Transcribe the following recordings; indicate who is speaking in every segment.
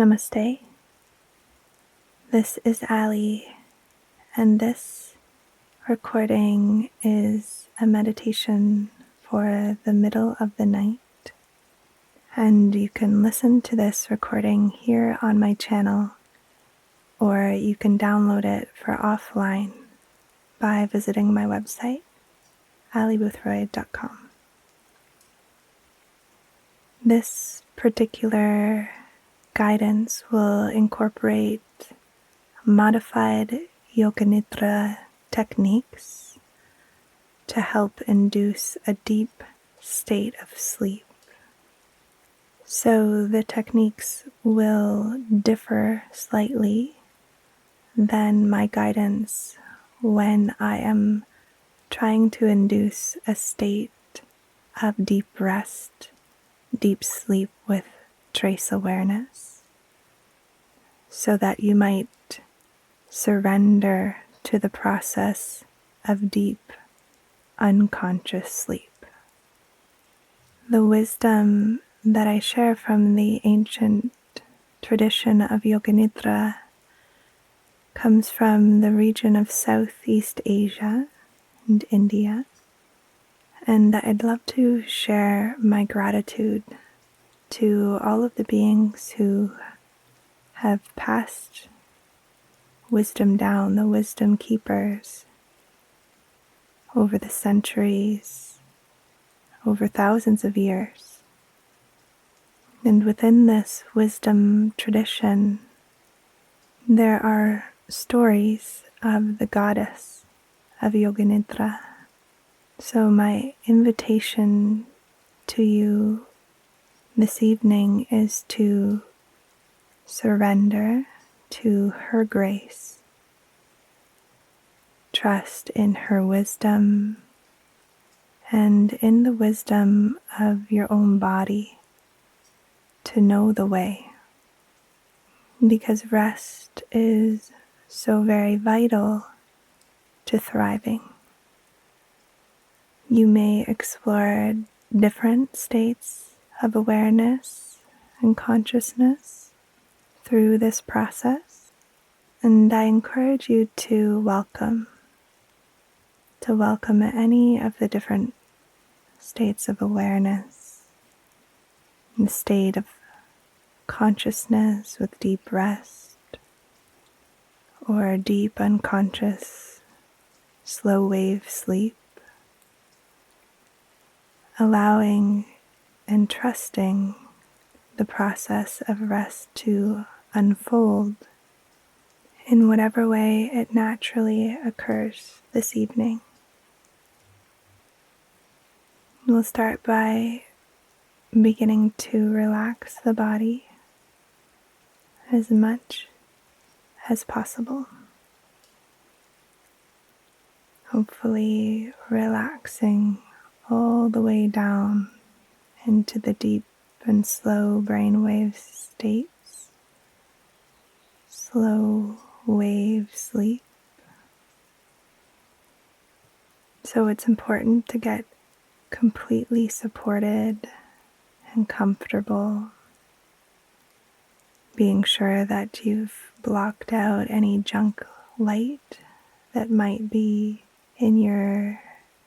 Speaker 1: Namaste. This is Ally, and this recording is a meditation for the middle of the night. And you can listen to this recording here on my channel, or you can download it for offline by visiting my website, allyboothroyd.com. This particular guidance will incorporate modified yoga-nidra techniques to help induce a deep state of sleep. So the techniques will differ slightly than my guidance when I am trying to induce a state of deep rest, deep sleep with trace awareness, so that you might surrender to the process of deep, unconscious sleep. The wisdom that I share from the ancient tradition of yoga-nidra comes from the region of Southeast Asia and India, and I'd love to share my gratitude to all of the beings who have passed wisdom down, the wisdom keepers, over the centuries, over thousands of years. And within this wisdom tradition, there are stories of the goddess of yoga-nidra. So my invitation to you this evening is to surrender to her grace, trust in her wisdom, and in the wisdom of your own body to know the way. Because rest is so very vital to thriving. You may explore different states of awareness and consciousness through this process, and I encourage you to welcome any of the different states of awareness, the state of consciousness with deep rest, or deep unconscious slow wave sleep, allowing and trusting the process of rest to unfold in whatever way it naturally occurs this evening. We'll start by beginning to relax the body as much as possible. Hopefully relaxing all the way down into the deep and slow brainwave states, slow wave sleep. So it's important to get completely supported and comfortable, being sure that you've blocked out any junk light that might be in your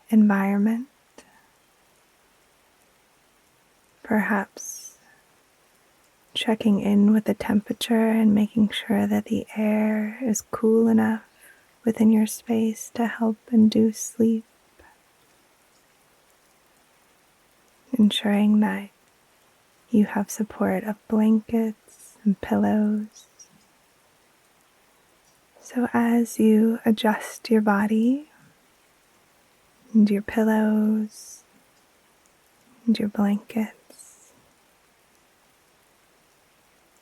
Speaker 1: environment. Perhaps checking in with the temperature and making sure that the air is cool enough within your space to help induce sleep. Ensuring that you have support of blankets and pillows. So as you adjust your body and your pillows and your blankets,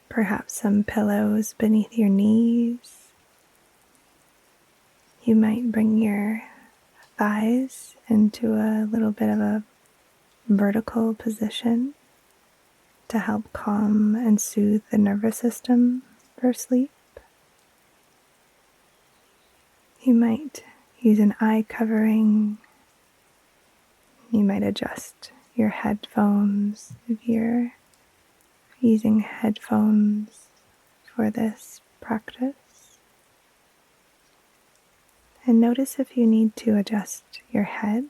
Speaker 1: perhaps some pillows beneath your knees, you might bring your thighs into a little bit of a vertical position to help calm and soothe the nervous system for sleep. You might use an eye covering. You might adjust your headphones if you're using headphones for this practice. And notice if you need to adjust your head,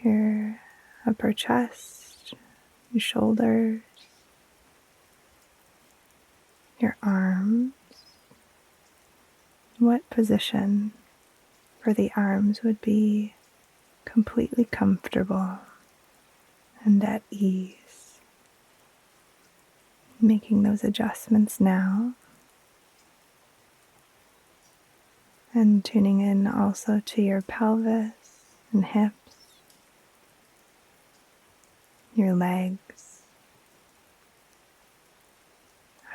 Speaker 1: your upper chest, your shoulders, your arms. What position for the arms would be completely comfortable and at ease? Making those adjustments now. And tuning in also to your pelvis and hips, your legs.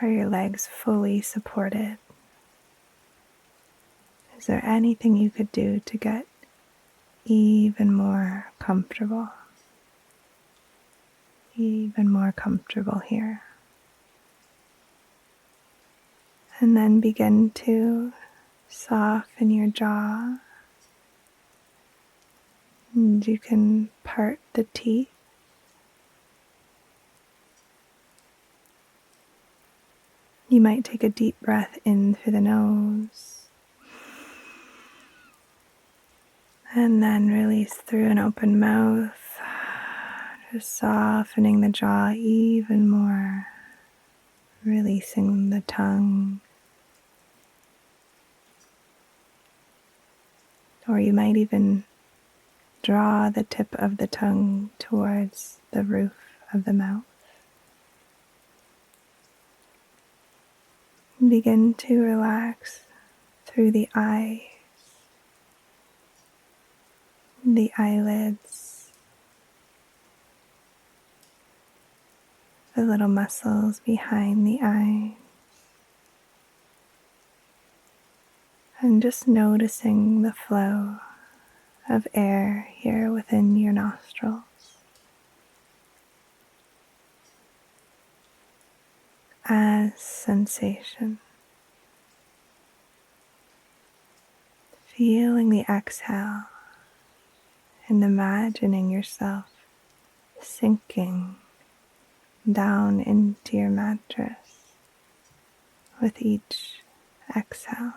Speaker 1: Are your legs fully supported? Is there anything you could do to get even more comfortable? Even more comfortable here. And then begin to soften your jaw. And you can part the teeth. You might take a deep breath in through the nose and then release through an open mouth, just softening the jaw even more, releasing the tongue. Or you might even draw the tip of the tongue towards the roof of the mouth. Begin to relax through the eyes, the eyelids, the little muscles behind the eye, and just noticing the flow of air here within your nostrils. As sensation. Feeling the exhale and imagining yourself sinking down into your mattress with each exhale.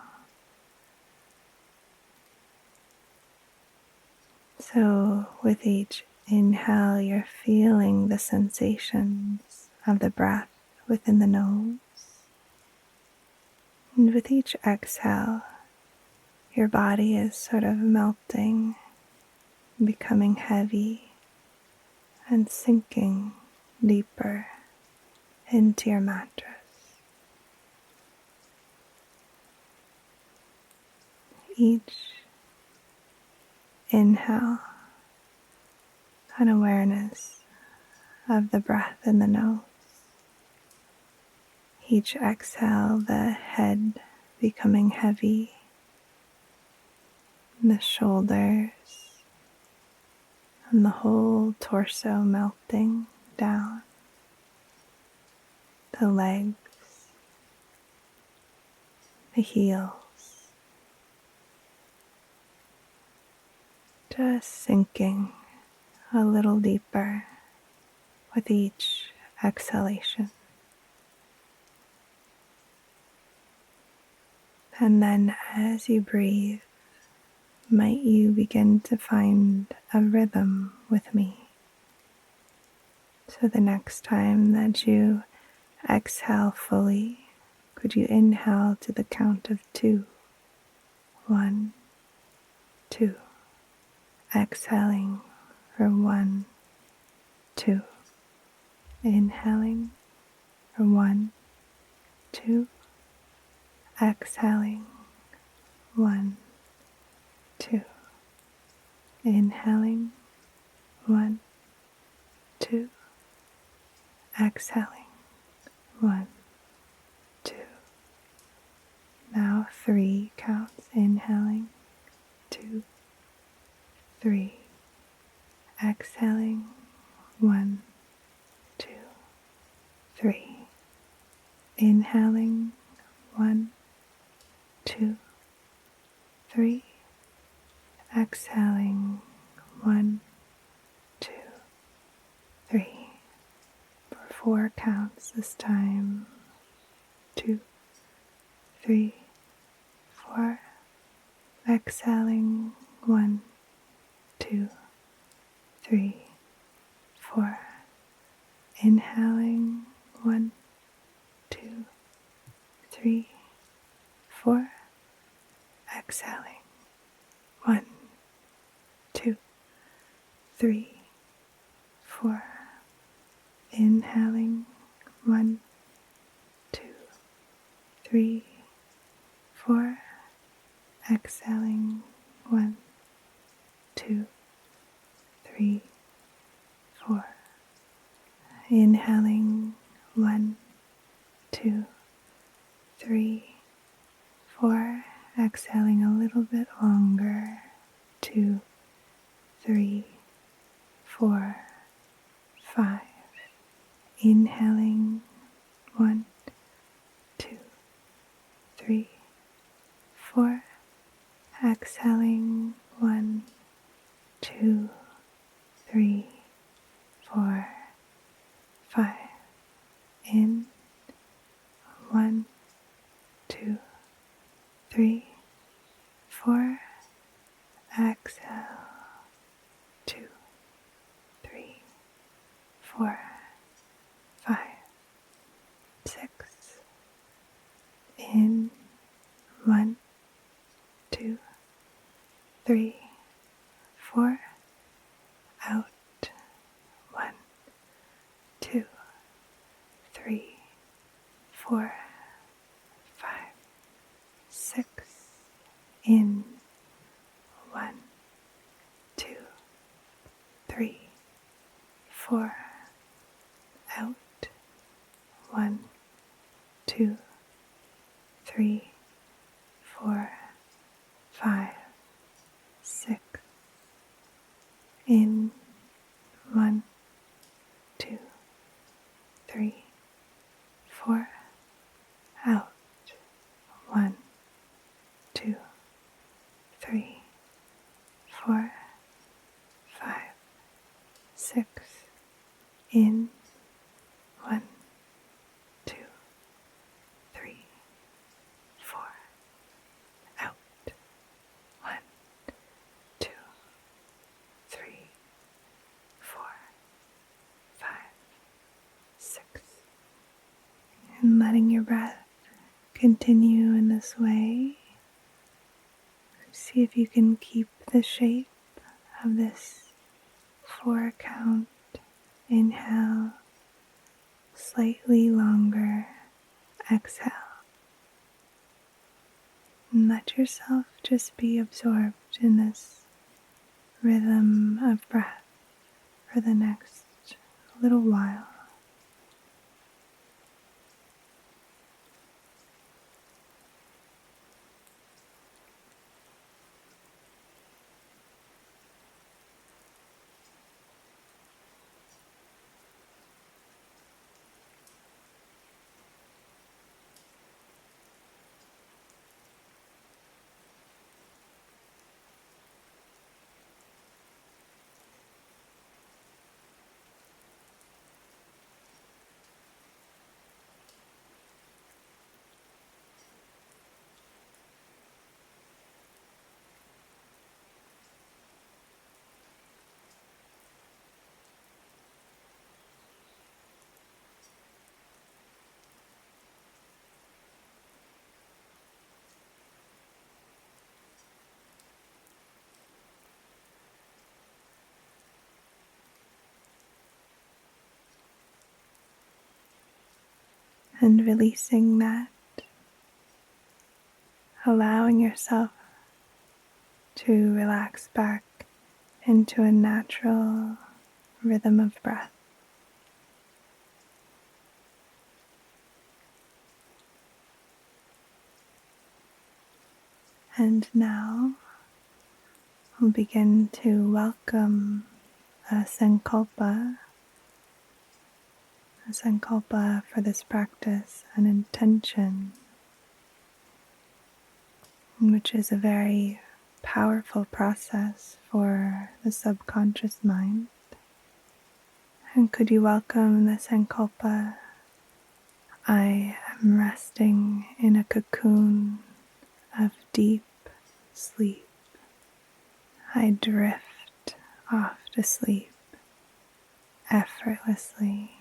Speaker 1: So with each inhale, you're feeling the sensations of the breath within the nose. And with each exhale, your body is sort of melting, becoming heavy, and sinking deeper into your mattress. Each inhale, an awareness of the breath in the nose. Each exhale, the head becoming heavy, the shoulders, and the whole torso melting down, the legs, the heels, just sinking a little deeper with each exhalation. And then as you breathe, might you begin to find a rhythm with me. So the next time that you exhale fully, could you inhale to the count of 2? 1, 2. Exhaling for 1, 2. Inhaling for 1, 2. Exhaling 1, 2. Inhaling 1, 2. Exhaling 1, 2. Now 3 counts. Inhaling 2, 3. Exhaling 1, 2, 3. Inhaling 1, 2, 3. Exhaling 1, 2, 3. For 4 counts this time. 2, 3, 4. Exhaling. 1, 2, 3, 4. Inhaling. 1, 2, 3, 4. Exhaling. 1, 2, 3, 4. Inhaling. 1, 2, 3, 4. Exhaling. 1, 2, 3, 4. Inhaling. 1, 2, 3, 4. Exhaling a little bit longer. 2, 3, 4, 5. Inhaling. 1, 2, 3, 4. Exhaling. 1, 2, 3, 4, 5. In. 1, 2, 3, 4. Exhale. 2, 3, 4, 5, 6. In. 1, 2, 3, 4. Out. 1, 2, 3, 4, 5, 6. In. 1, 2, 3, 4. Out. 1, 2, 3, 4, 5, 6. In. 1, 2, 3, 4. Out. 1, 2, 3, 4, 5, 6. In. 1, 2, 3, 4. Out. 1, 2, 3, 4, 5, 6. And letting your breath continue in this way. See if you can keep the shape of this 4 count inhale, slightly longer exhale. And let yourself just be absorbed in this rhythm of breath for the next little while. And releasing that, allowing yourself to relax back into a natural rhythm of breath. And now we'll begin to welcome a sankalpa for this practice, an intention, which is a very powerful process for the subconscious mind. And could you welcome the Sankalpa? I am resting in a cocoon of deep sleep. I drift off to sleep effortlessly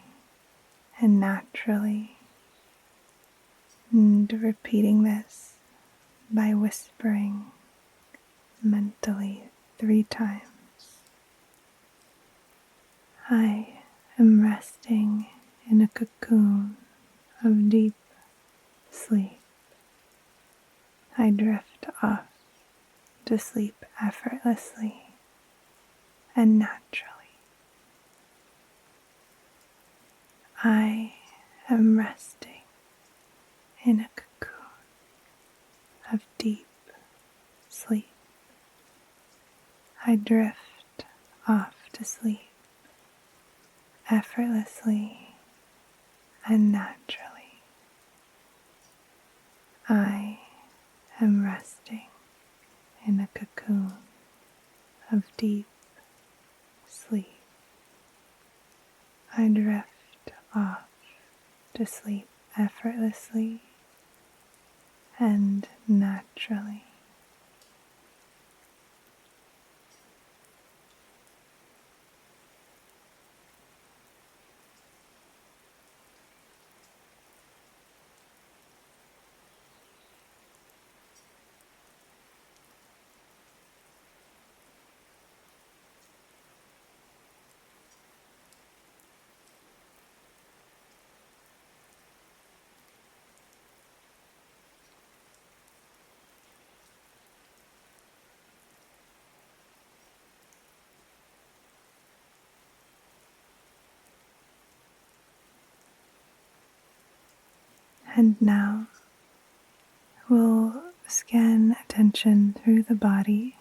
Speaker 1: and naturally, and repeating this by whispering mentally 3 times. I am resting in a cocoon of deep sleep. I drift off to sleep effortlessly and naturally. I am resting in a cocoon of deep sleep. I drift off to sleep effortlessly and naturally. I am resting in a cocoon of deep sleep. I drift off to sleep effortlessly and naturally. And now we'll scan attention through the body.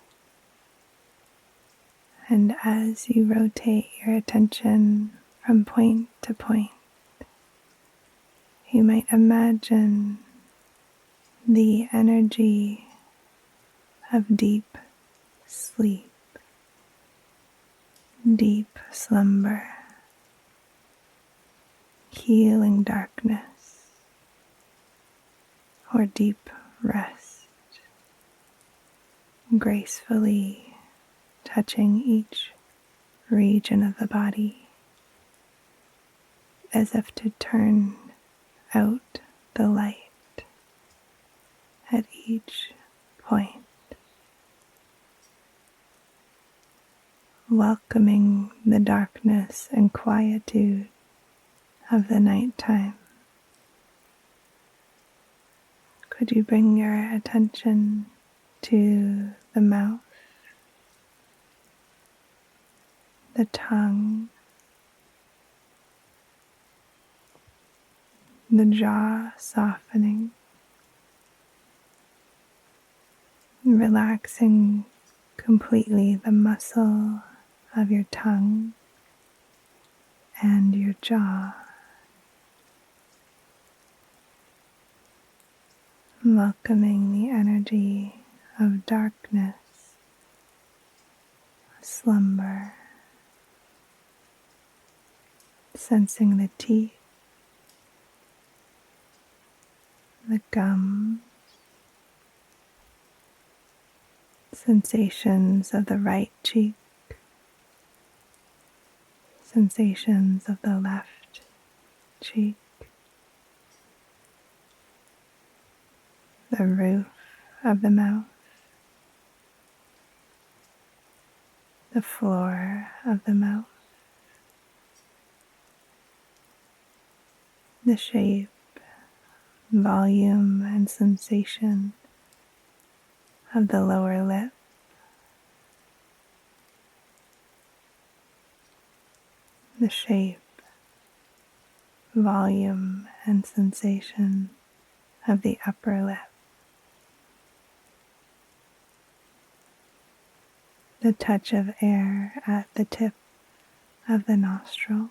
Speaker 1: And as you rotate your attention from point to point, you might imagine the energy of deep sleep, deep slumber, healing darkness, or deep rest, gracefully touching each region of the body as if to turn out the light at each point, welcoming the darkness and quietude of the nighttime. Could you bring your attention to the mouth, the tongue, the jaw softening, relaxing completely the muscle of your tongue and your jaw, welcoming the energy of darkness, slumber, sensing the teeth, the gums, sensations of the right cheek, sensations of the left cheek, the roof of the mouth, the floor of the mouth, the shape, volume, and sensation of the lower lip, the shape, volume, and sensation of the upper lip, the touch of air at the tip of the nostrils,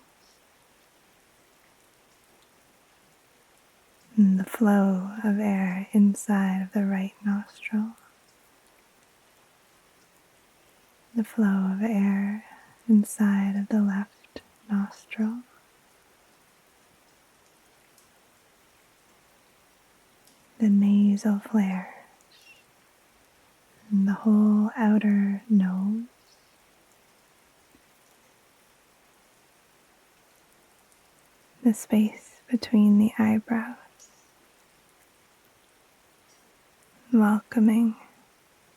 Speaker 1: and the flow of air inside of the right nostril, the flow of air inside of the left nostril, the nasal flares, and the whole outer nose, the space between the eyebrows, welcoming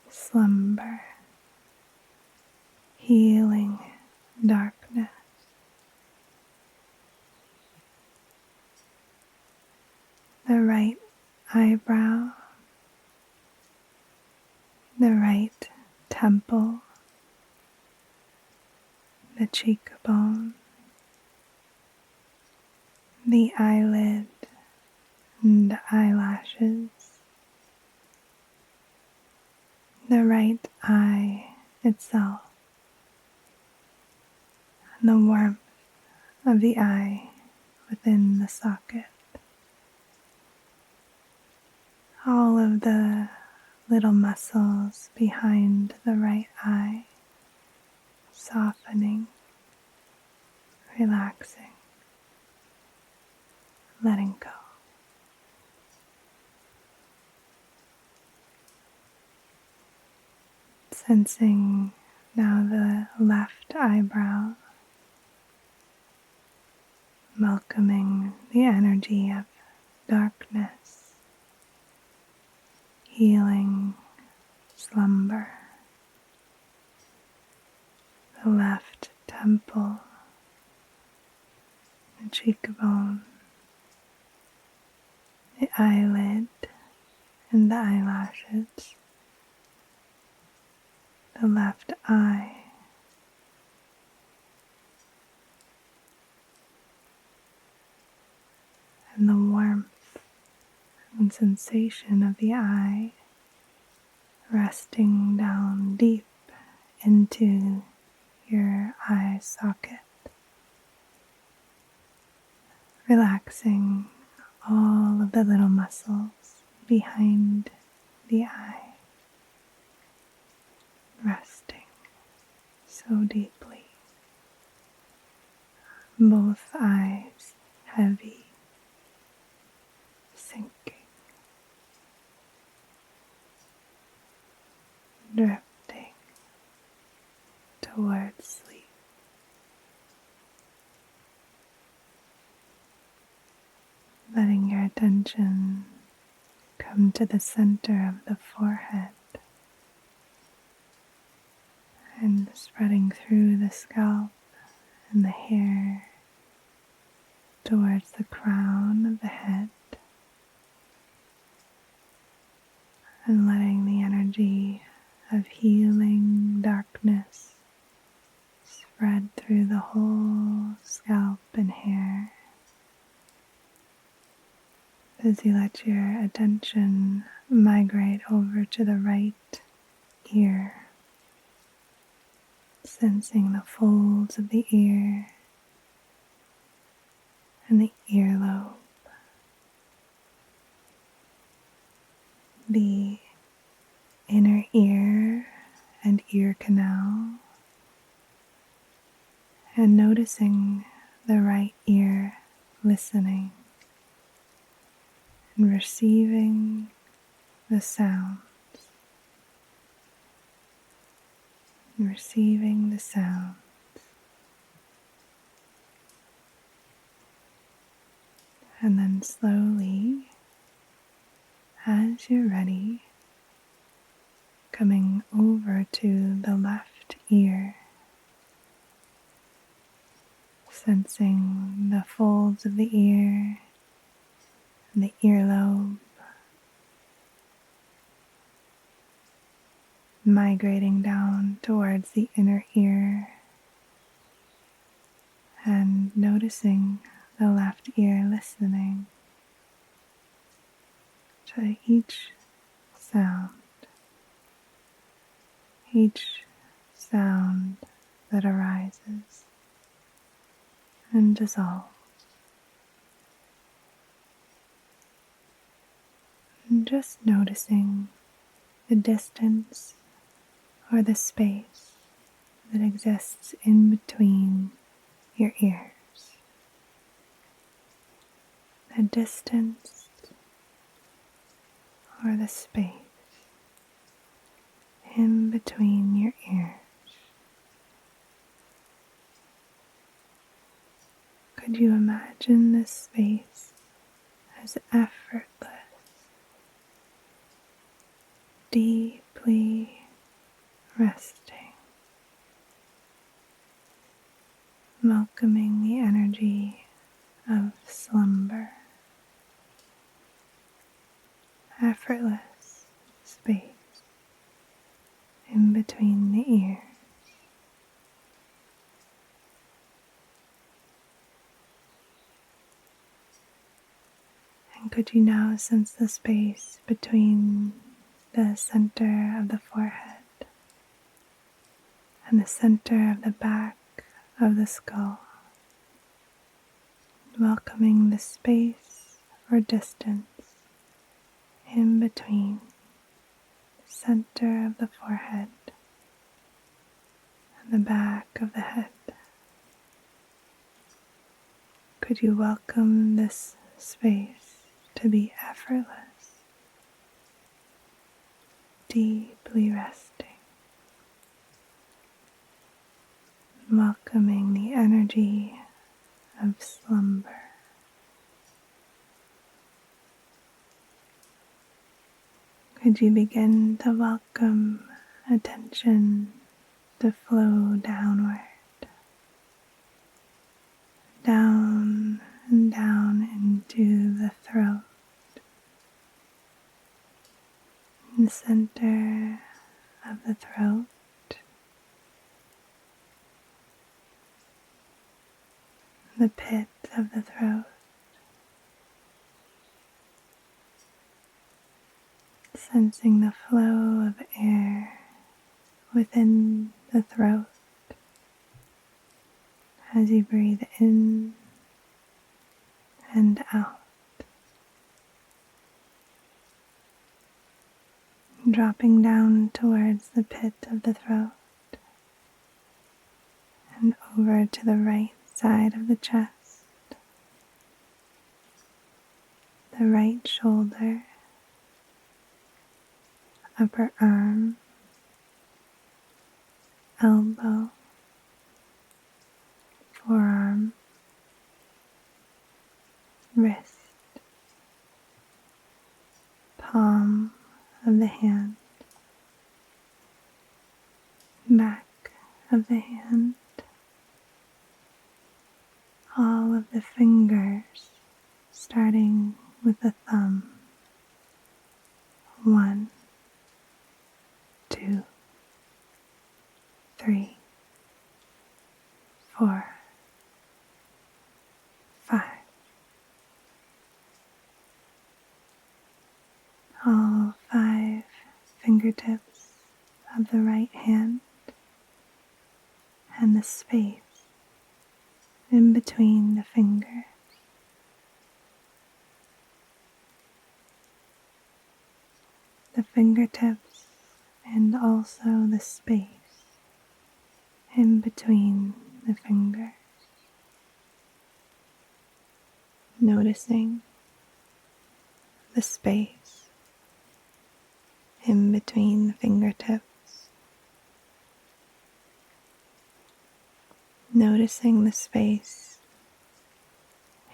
Speaker 1: slumber, healing darkness. The right eyebrow, the right temple, the cheekbone, the eyelid and eyelashes, the right eye itself, and the warmth of the eye within the socket. All of the little muscles behind the right eye, softening, relaxing, letting go. Sensing now the left eyebrow, welcoming the energy of darkness, healing slumber. The left temple, the cheekbone, the eyelid and the eyelashes, the left eye, and the warmth and sensation of the eye resting down deep into your eye socket, relaxing all of the little muscles behind the eye, resting so deeply, both eyes heavy, sinking, drifting towards sleep. Letting your attention come to the center of the forehead and spreading through the scalp and the hair towards the crown of the head, and letting the energy of healing darkness spread through the whole scalp and hair as you let your attention migrate over to the right ear, sensing the folds of the ear and the earlobe, the inner ear and ear canal, and noticing the right ear listening and receiving the sounds, and receiving the sounds. And then slowly, as you're ready, coming over to the left ear, sensing the folds of the ear and the earlobe, migrating down towards the inner ear, and noticing the left ear listening to each sound that arises and dissolves. And just noticing the distance or the space that exists in between your ears, the distance or the space in between your ears. Could you imagine this space as effortless, deeply resting, welcoming the energy of slumber, effortless space in between the ears. And could you now sense the space between the center of the forehead and the center of the back of the skull, welcoming the space or distance in between the center of the forehead and the back of the head. Could you welcome this space to be effortless, deeply resting, welcoming the energy of slumber? Could you begin to welcome attention to flow downward, down and down into the throat, in the center of the throat, the pit of the throat, sensing the flow of air within the throat as you breathe in and out, dropping down towards the pit of the throat and over to the right side of the chest, the right shoulder, upper arm, elbow, forearm, wrist, palm of the hand, back of the hand, all of the fingers starting with the thumb. 1, 2, 3, 4, 5. All 5 fingertips of the right hand and the space in between the fingers. The fingertips and also the space in between the fingers. Noticing the space in between the fingertips. Noticing the space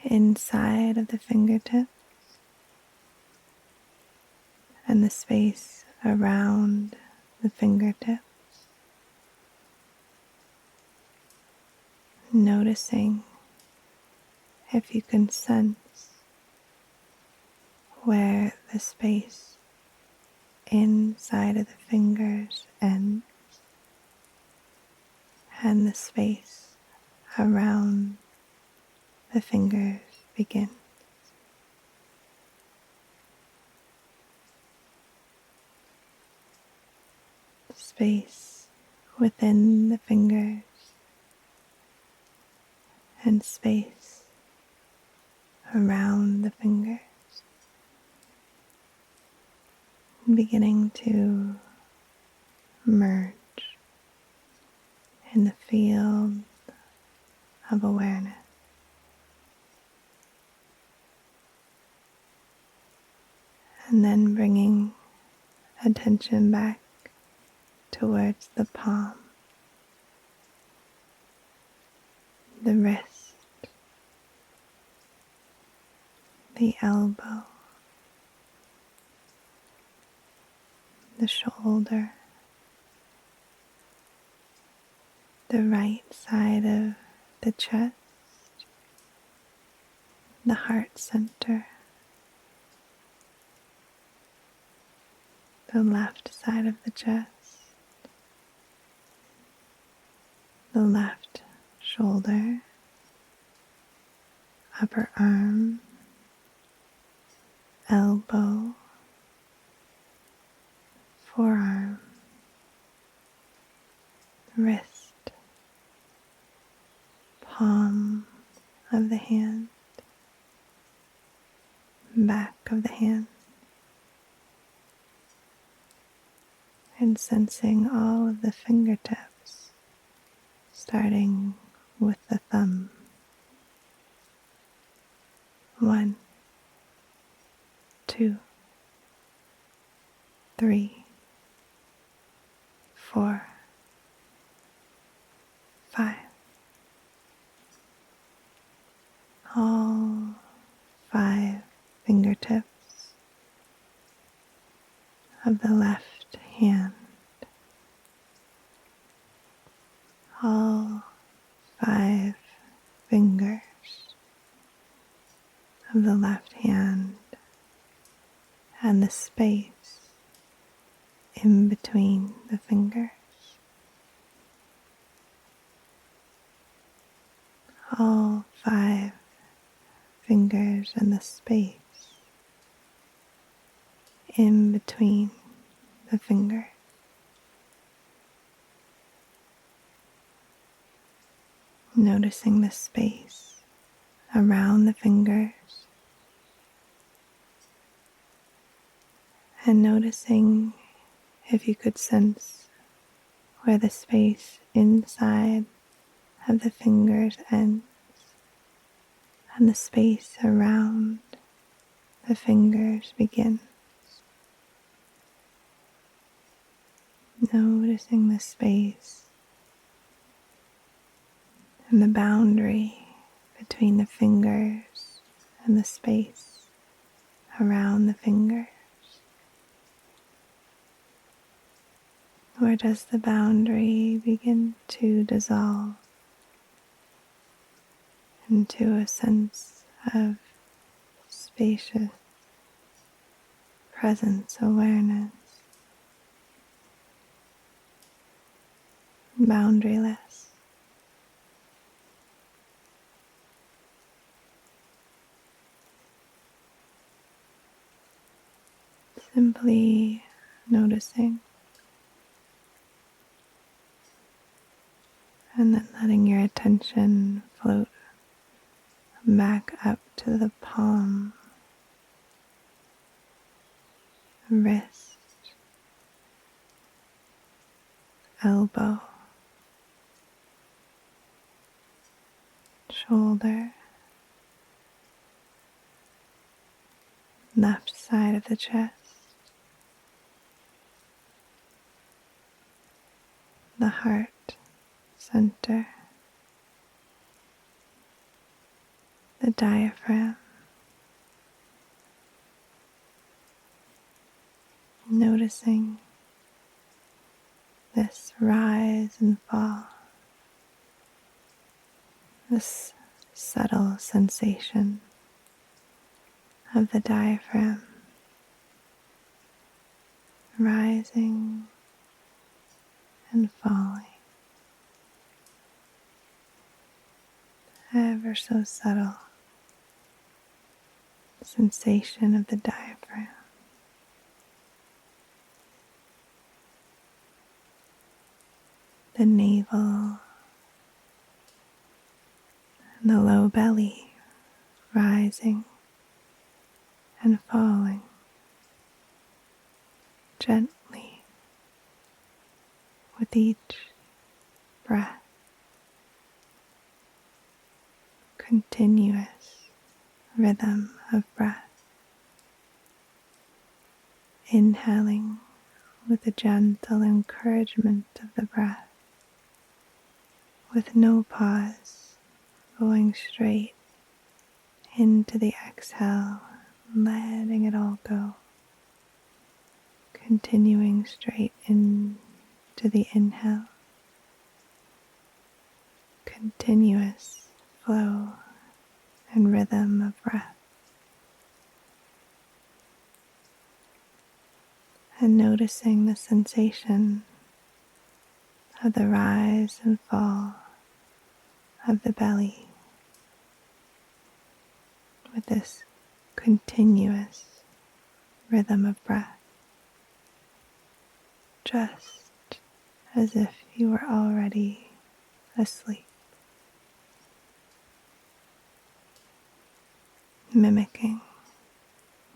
Speaker 1: inside of the fingertips and the space around the fingertips. Noticing if you can sense where the space inside of the fingers ends and the space around the fingers begins. Space within the fingers and space around the fingers, beginning to merge in the field of awareness. And then bringing attention back towards the palm, the wrist, the elbow, the shoulder, the right side of the chest, the heart center, the left side of the chest, the left shoulder, upper arm, elbow, forearm, wrist, palm of the hand, back of the hand, and sensing all of the fingertips, starting with the thumb. 1, 2, 3, 4, 5. All 5 fingertips of the left hand. All 5 fingers of the left hand and the space in between the fingers. All 5 fingers and the space in between the fingers. Noticing the space around the fingers and noticing if you could sense where the space inside of the fingers ends and the space around the fingers begins. Noticing the space and the boundary between the fingers and the space around the fingers. Where does the boundary begin to dissolve into a sense of spacious presence awareness, boundaryless. Simply noticing and then letting your attention float back up to the palm, wrist, elbow, shoulder, left side of the chest, the heart center, the diaphragm. Noticing this rise and fall, this subtle sensation of the diaphragm rising and falling, ever so subtle sensation of the diaphragm. The navel and the low belly rising and falling gently with each breath. continuous rhythm of breath, inhaling with a gentle encouragement of the breath, with no pause, going straight into the exhale, letting it all go, continuing straight into the inhale, continuous flow and rhythm of breath, and noticing the sensation of the rise and fall of the belly with this continuous rhythm of breath, just as if you were already asleep, mimicking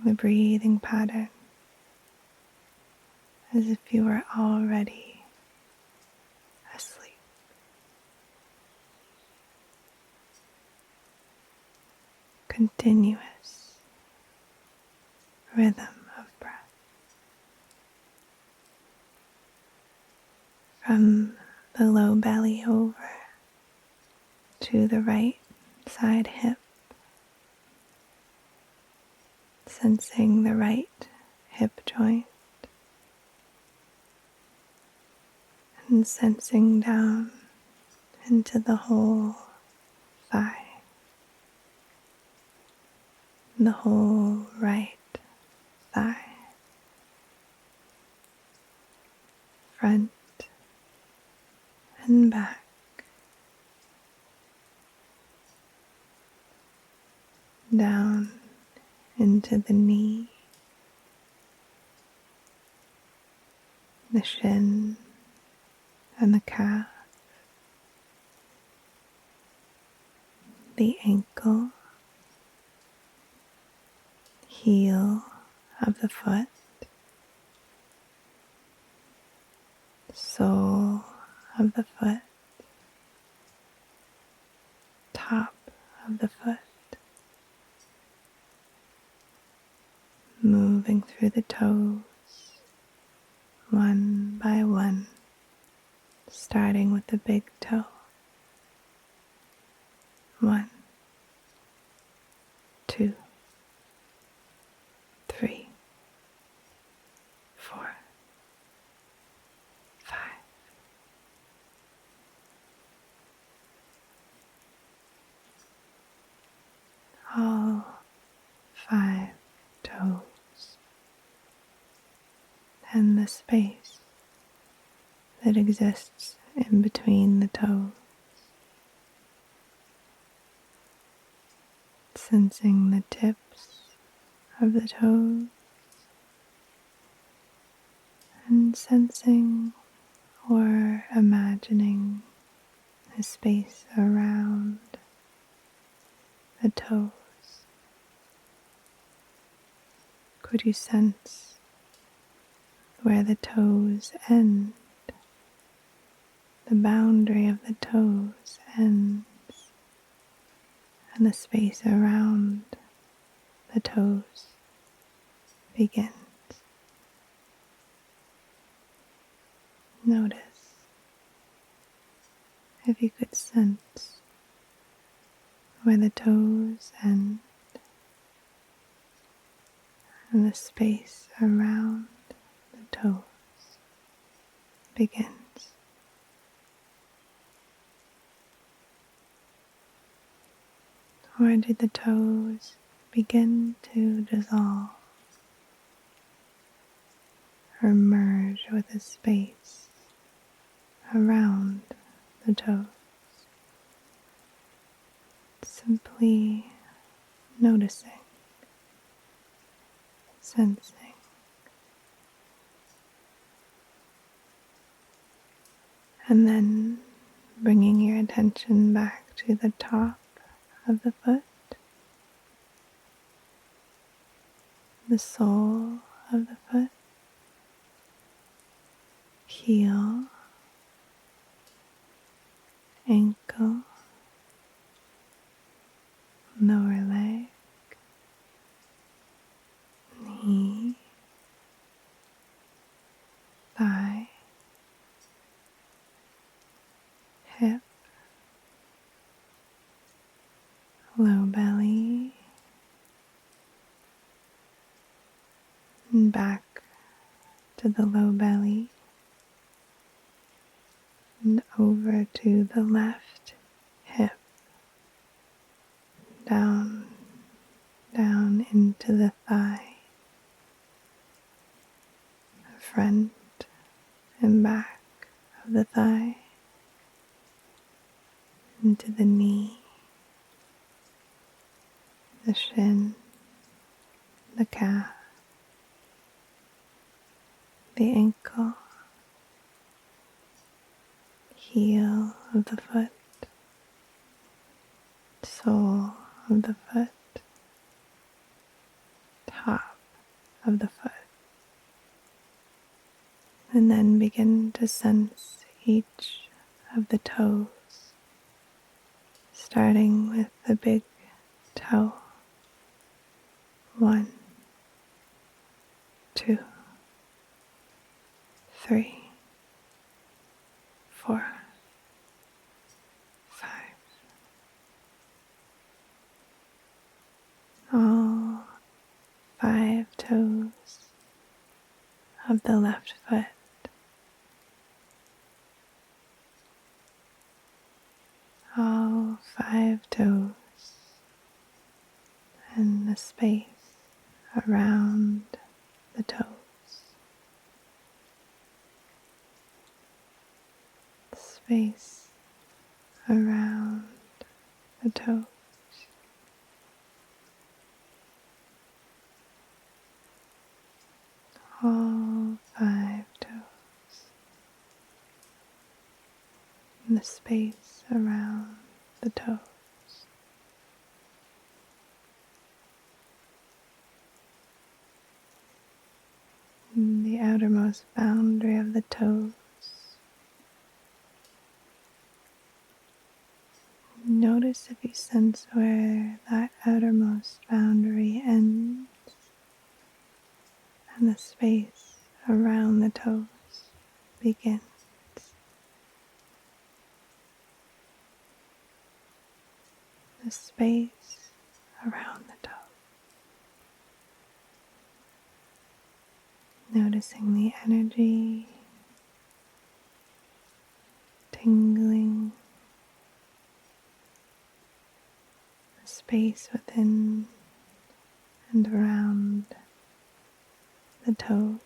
Speaker 1: the breathing pattern as if you were already asleep. Continuous rhythm of breath from the low belly over to the right side hip, sensing the right hip joint and sensing down into the whole thigh, the whole right thigh, front and back, down into the knee, the shin and the calf, the ankle, heel of the foot, sole of the foot, top of the foot, moving through the toes, one by one, starting with the big toe. 1, 2, 3, 4, 5. All 5 toes and the space that exists in between the toes, sensing the tips of the toes and sensing or imagining a space around the toes. Could you sense where the toes end? The boundary of the toes ends, and the space around the toes begins. Notice if you could sense where the toes end and the space around the toes begins. Or do the toes begin to dissolve or merge with the space around the toes? Simply noticing, sensing, and then bringing your attention back to the top of the foot, the sole of the foot, heel, ankle, low belly, and back to the low belly, and over to the left hip, down, down into the thigh, front and back of the thigh, into the knee, the shin, the calf, the ankle, heel of the foot, sole of the foot, top of the foot, and then begin to sense each of the toes, starting with the big toe. 1, 2, 3, 4, 5. All 5 toes of the left foot. All 5 toes and the space around the toes. Space around the toes. All 5 toes. And the space around the toes. And the outermost boundary of the toes. Notice if you sense where that outermost boundary ends and the space around the toes begins. The space around the toe. Noticing the energy tingling, the space within and around the toes.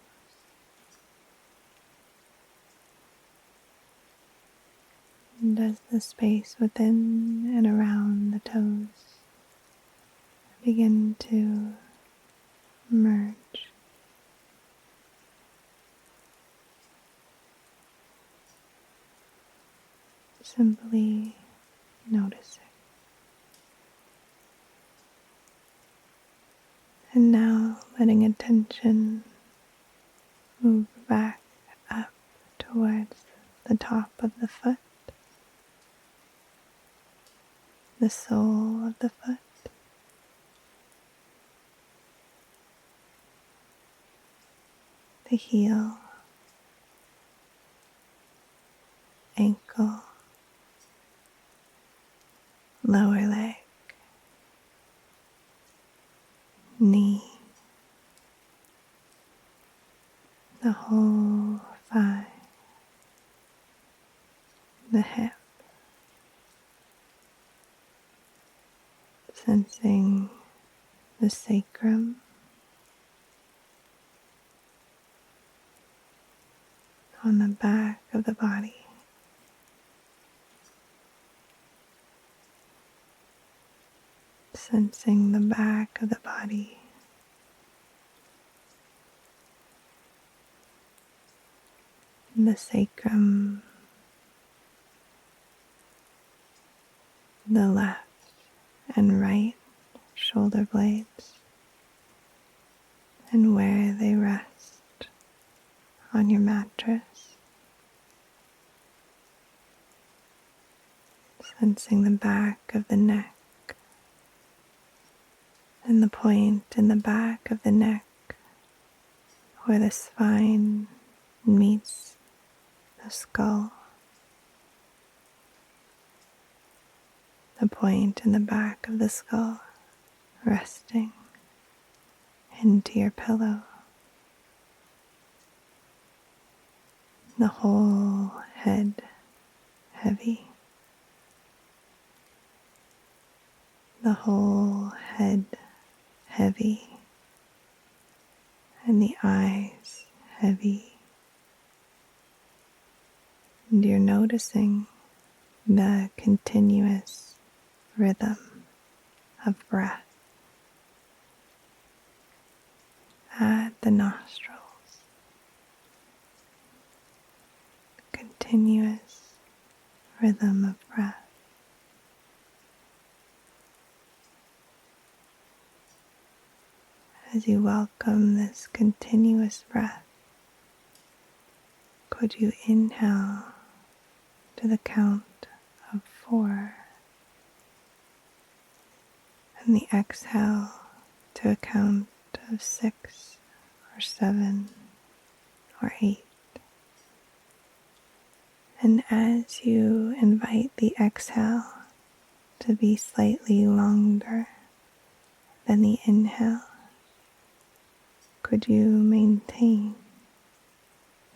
Speaker 1: And as the space within and around the toes begin to merge, simply noticing. And now letting attention move back up towards the top of the foot, the sole of the foot, the heel, ankle, lower leg, knee, the whole thigh, the hip, sensing the sacrum, on the back of the body. Sensing the back of the body. The sacrum, the left and right shoulder blades, and where they rest on your mattress. Sensing the back of the neck and the point in the back of the neck where the spine meets the skull. the point in the back of the skull resting into your pillow. The whole head heavy. The whole head heavy. And the eyes heavy. And you're noticing the continuous rhythm of breath at the nostrils. Continuous rhythm of breath. As you welcome this continuous breath, could you inhale to the count of 4 and the exhale to a count of 6 or 7 or 8. And as you invite the exhale to be slightly longer than the inhale, could you maintain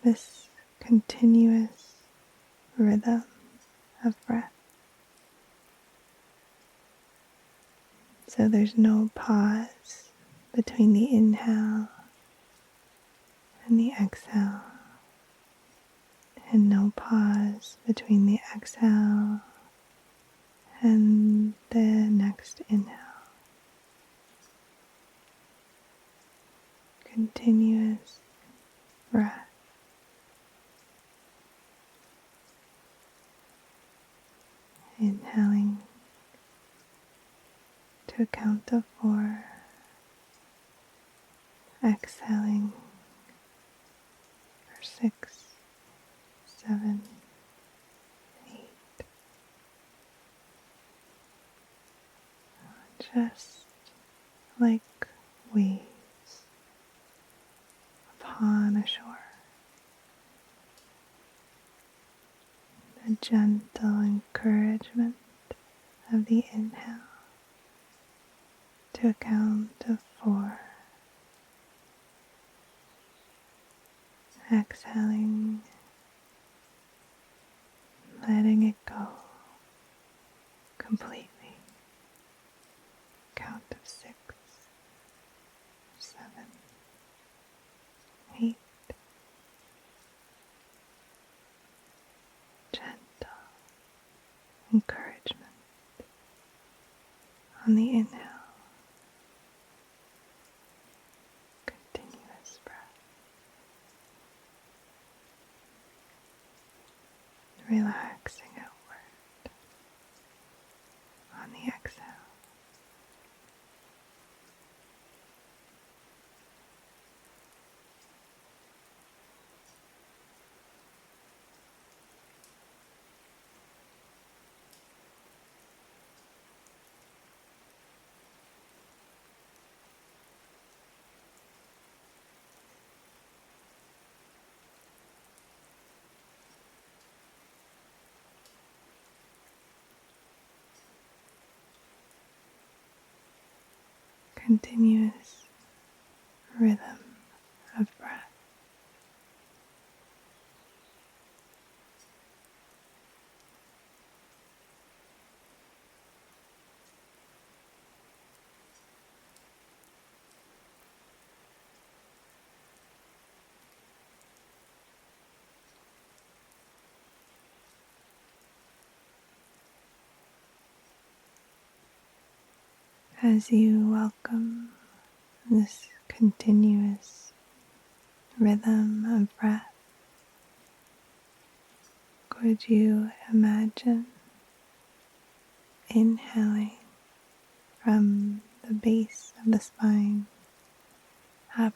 Speaker 1: this continuous rhythm of breath? So there's no pause between the inhale and the exhale, and no pause between the exhale and the next inhale. Continuous breath. Inhaling to a count of 4, exhaling for 6, 7, 8. Just like waves upon a shore. The gentle encouragement of the inhale to a count of 4. Exhaling, letting it go completely. Count of 6, 7, 8. Gentle encouragement on the inhale. Continuous breath. Relaxing outward on the exhale. Continuous rhythm of breath. As you welcome this continuous rhythm of breath, could you imagine inhaling from the base of the spine, up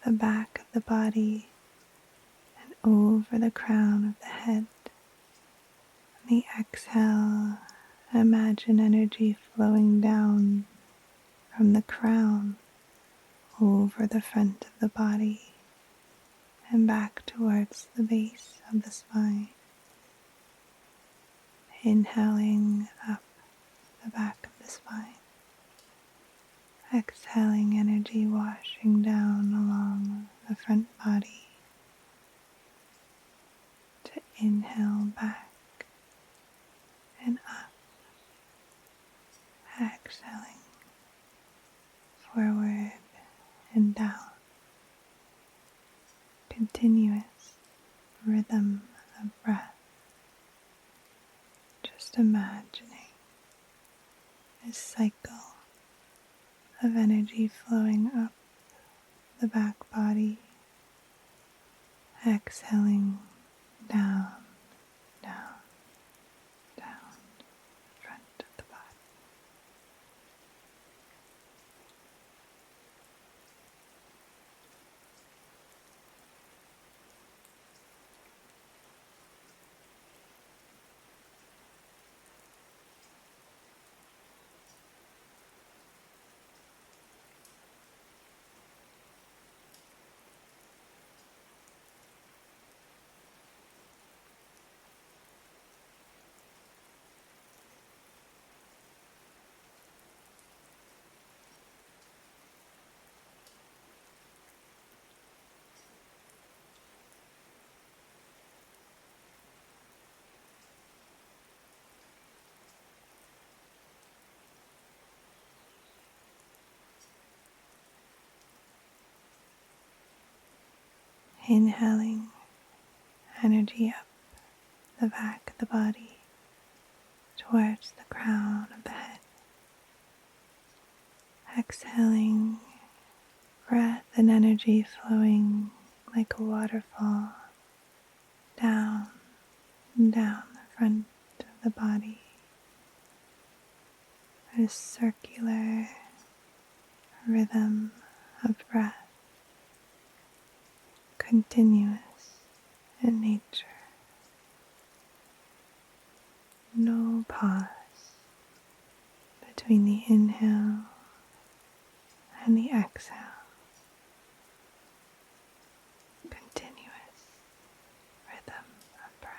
Speaker 1: the back of the body, and over the crown of the head. On the exhale, imagine energy flowing down from the crown over the front of the body and back towards the base of the spine. Inhaling up the back of the spine. Exhaling energy washing down along the front body to inhale back and up. Exhaling forward and down. Continuous rhythm of breath. Just imagining this cycle of energy flowing up the back body, exhaling down, down, down the front of the body. Inhaling energy up the back of the body towards the crown of the head. Exhaling breath and energy flowing like a waterfall down and down the front of the body. A circular rhythm of breath, continuous in nature. No pause between the inhale and the exhale. Continuous rhythm of breath.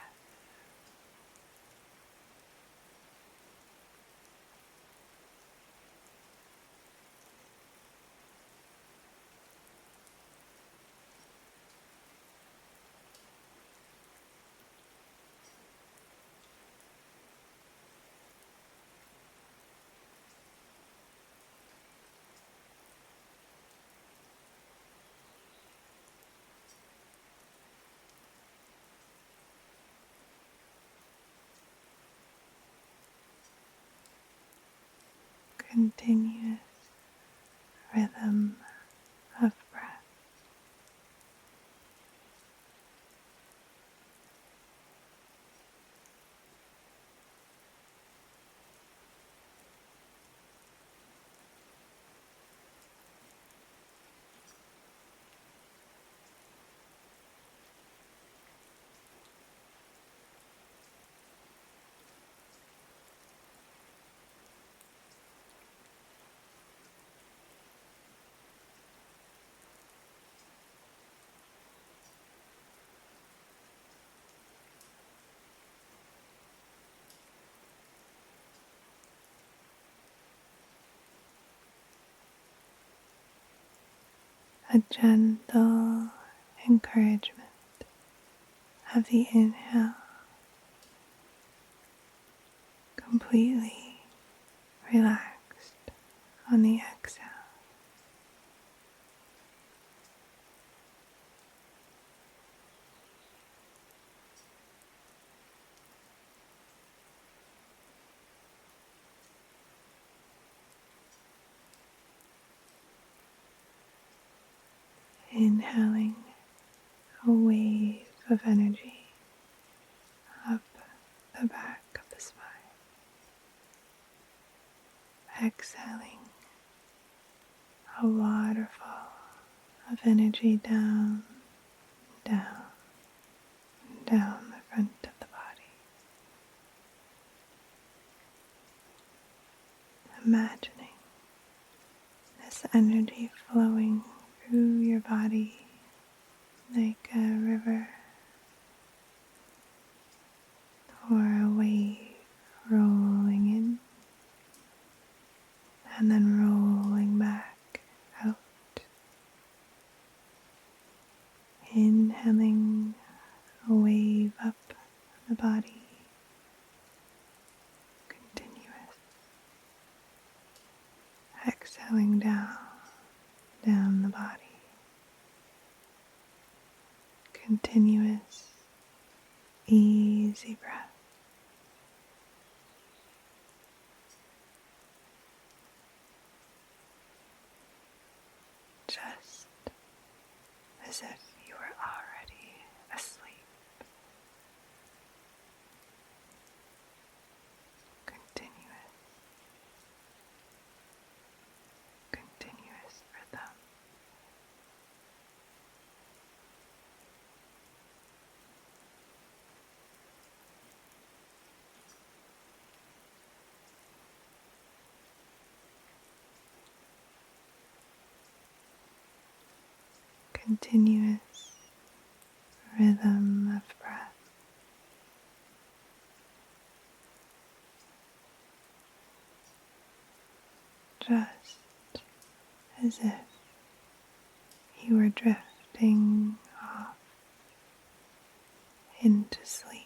Speaker 1: Continuous rhythm of breath. A gentle encouragement of the inhale, completely relaxed on the exhale. Inhaling a wave of energy up the back of the spine. Exhaling a waterfall of energy down, down, down the front of the body. Imagining this energy flowing through your body like a river or a wave rolling in and then rolling back out. Inhaling a wave up the body, continuous. Exhaling down the body, continuous, easy breath. Just as if you were already asleep. Continuous rhythm. Continuous rhythm of breath. Just as if you were drifting off into sleep.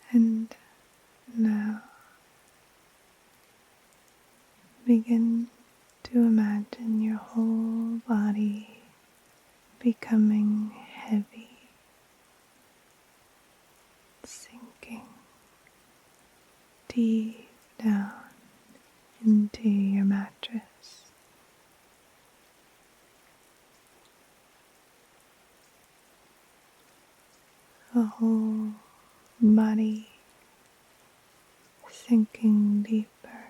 Speaker 1: And now begin to imagine your whole body becoming heavy, sinking deep down into your mattress. The whole body sinking deeper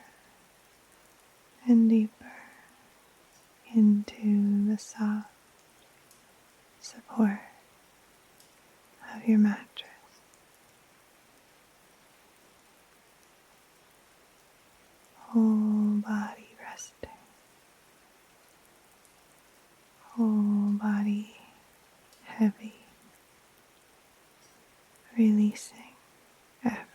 Speaker 1: and deeper into the soft support of your mattress. Whole body resting. Whole body heavy. Releasing effort.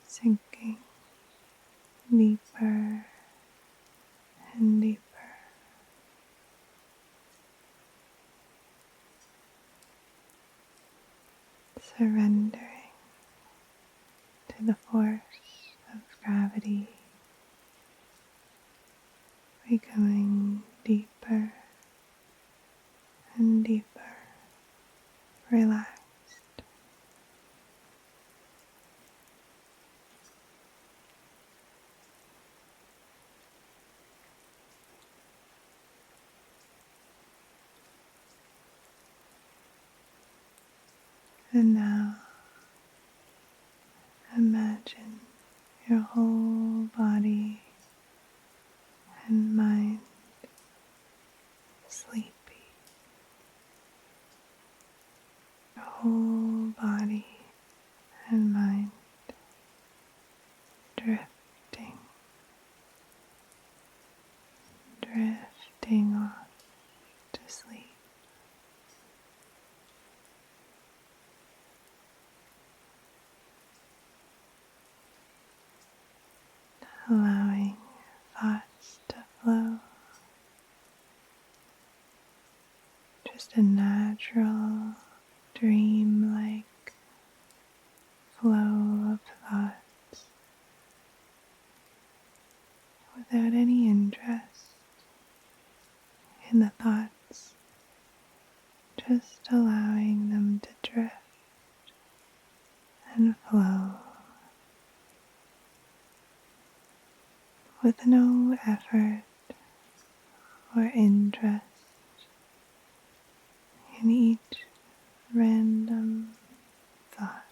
Speaker 1: Sinking deeper and deeper. Surrendering to the force of gravity, becoming deeper and deeper, relaxed. And now imagine your whole body and mind sleepy. Your whole body and mind drifting, drifting off to sleep. Allowing thoughts to flow, just a natural, dream-like flow of thoughts without any interest in the thoughts, just allowing them to drift and flow with no effort or interest in each random thought.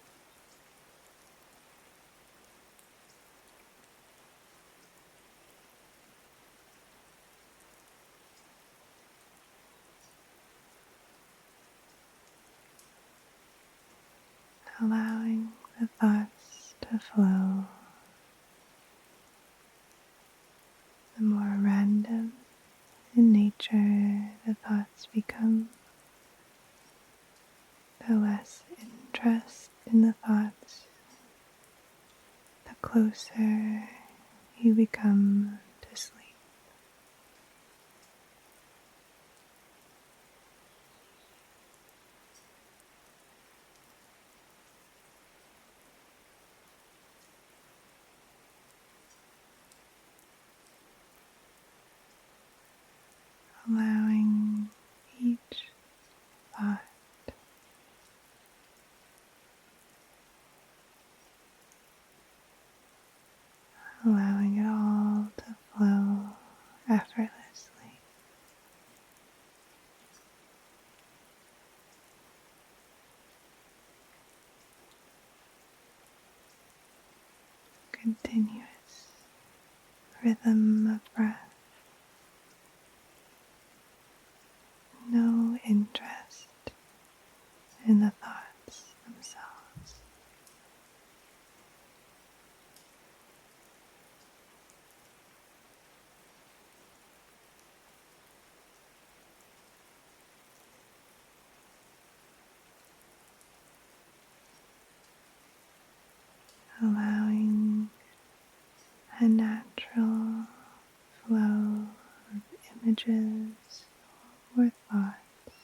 Speaker 1: allowing the thoughts to flow. The more random in nature the thoughts become, the less interest in the thoughts, the closer you become to sleep. Allowing each thought allowing it all to flow effortlessly. Continuous rhythm of breath. No interest in the thoughts themselves. Allowing a natural flow of images or thoughts,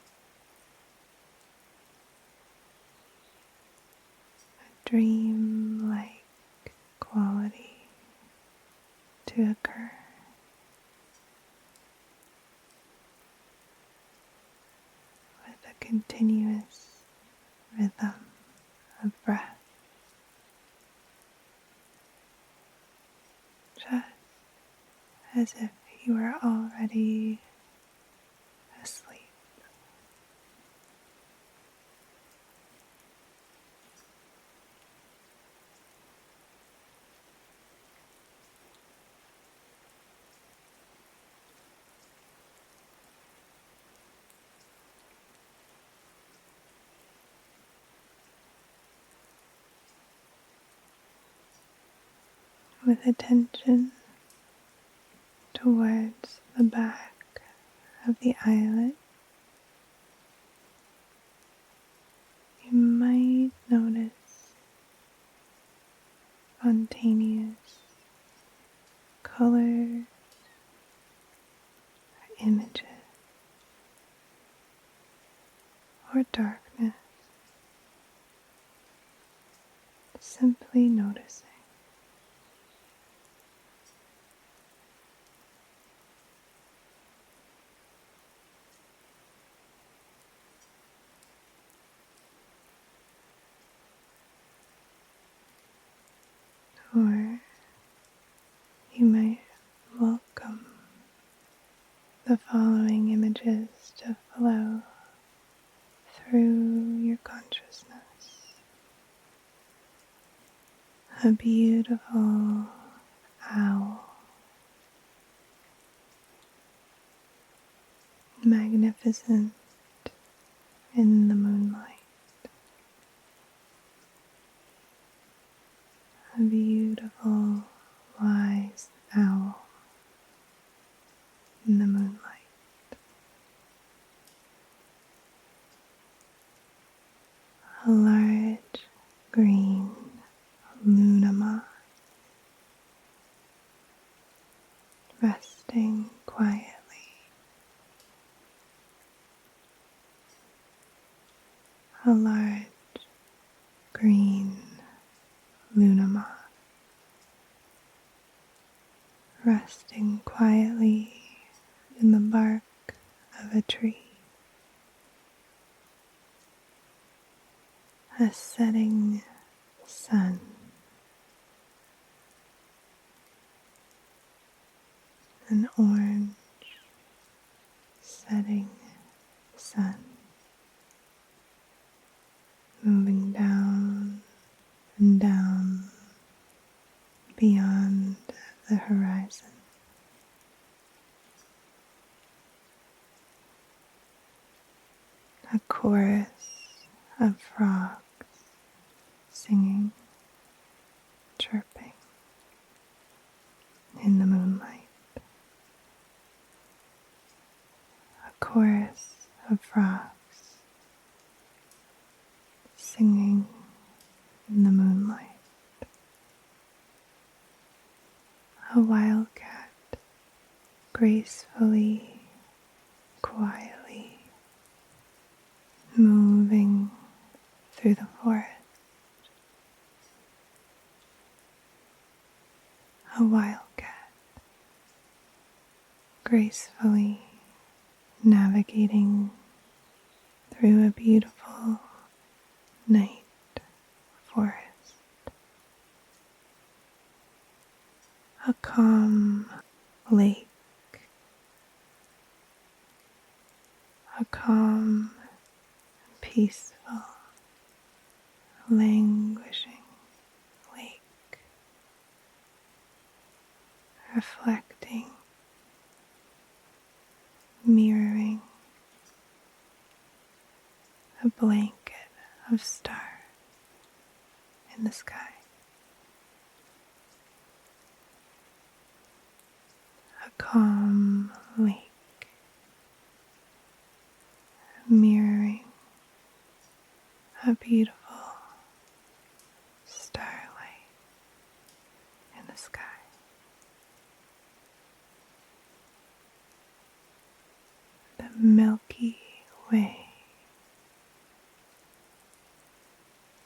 Speaker 1: a dream-like quality to occur with a continuous rhythm of breath, just as if you were already asleep. With attention towards the back of the eyelid, you might notice spontaneous colors or images or darkness, simply noticing. Or you might welcome the following images to flow through your consciousness. A beautiful owl, magnificent in the moonlight. A beautiful, wise owl in the moonlight. A large green lunama resting quietly. A large green lunama resting quietly in the bark of a tree. A setting sun. An orange setting sun moving down and down beyond the horizon. A chorus of frogs singing, chirping in the moonlight. A chorus of frogs singing in the moonlight. A wildcat gracefully, quietly moving through the forest. A wildcat gracefully navigating through a beautiful night forest. A calm lake. A calm, peaceful, languishing lake, reflecting, mirroring a blanket of stars in the sky. A calm lake, mirroring a beautiful starlight in the sky. The Milky Way.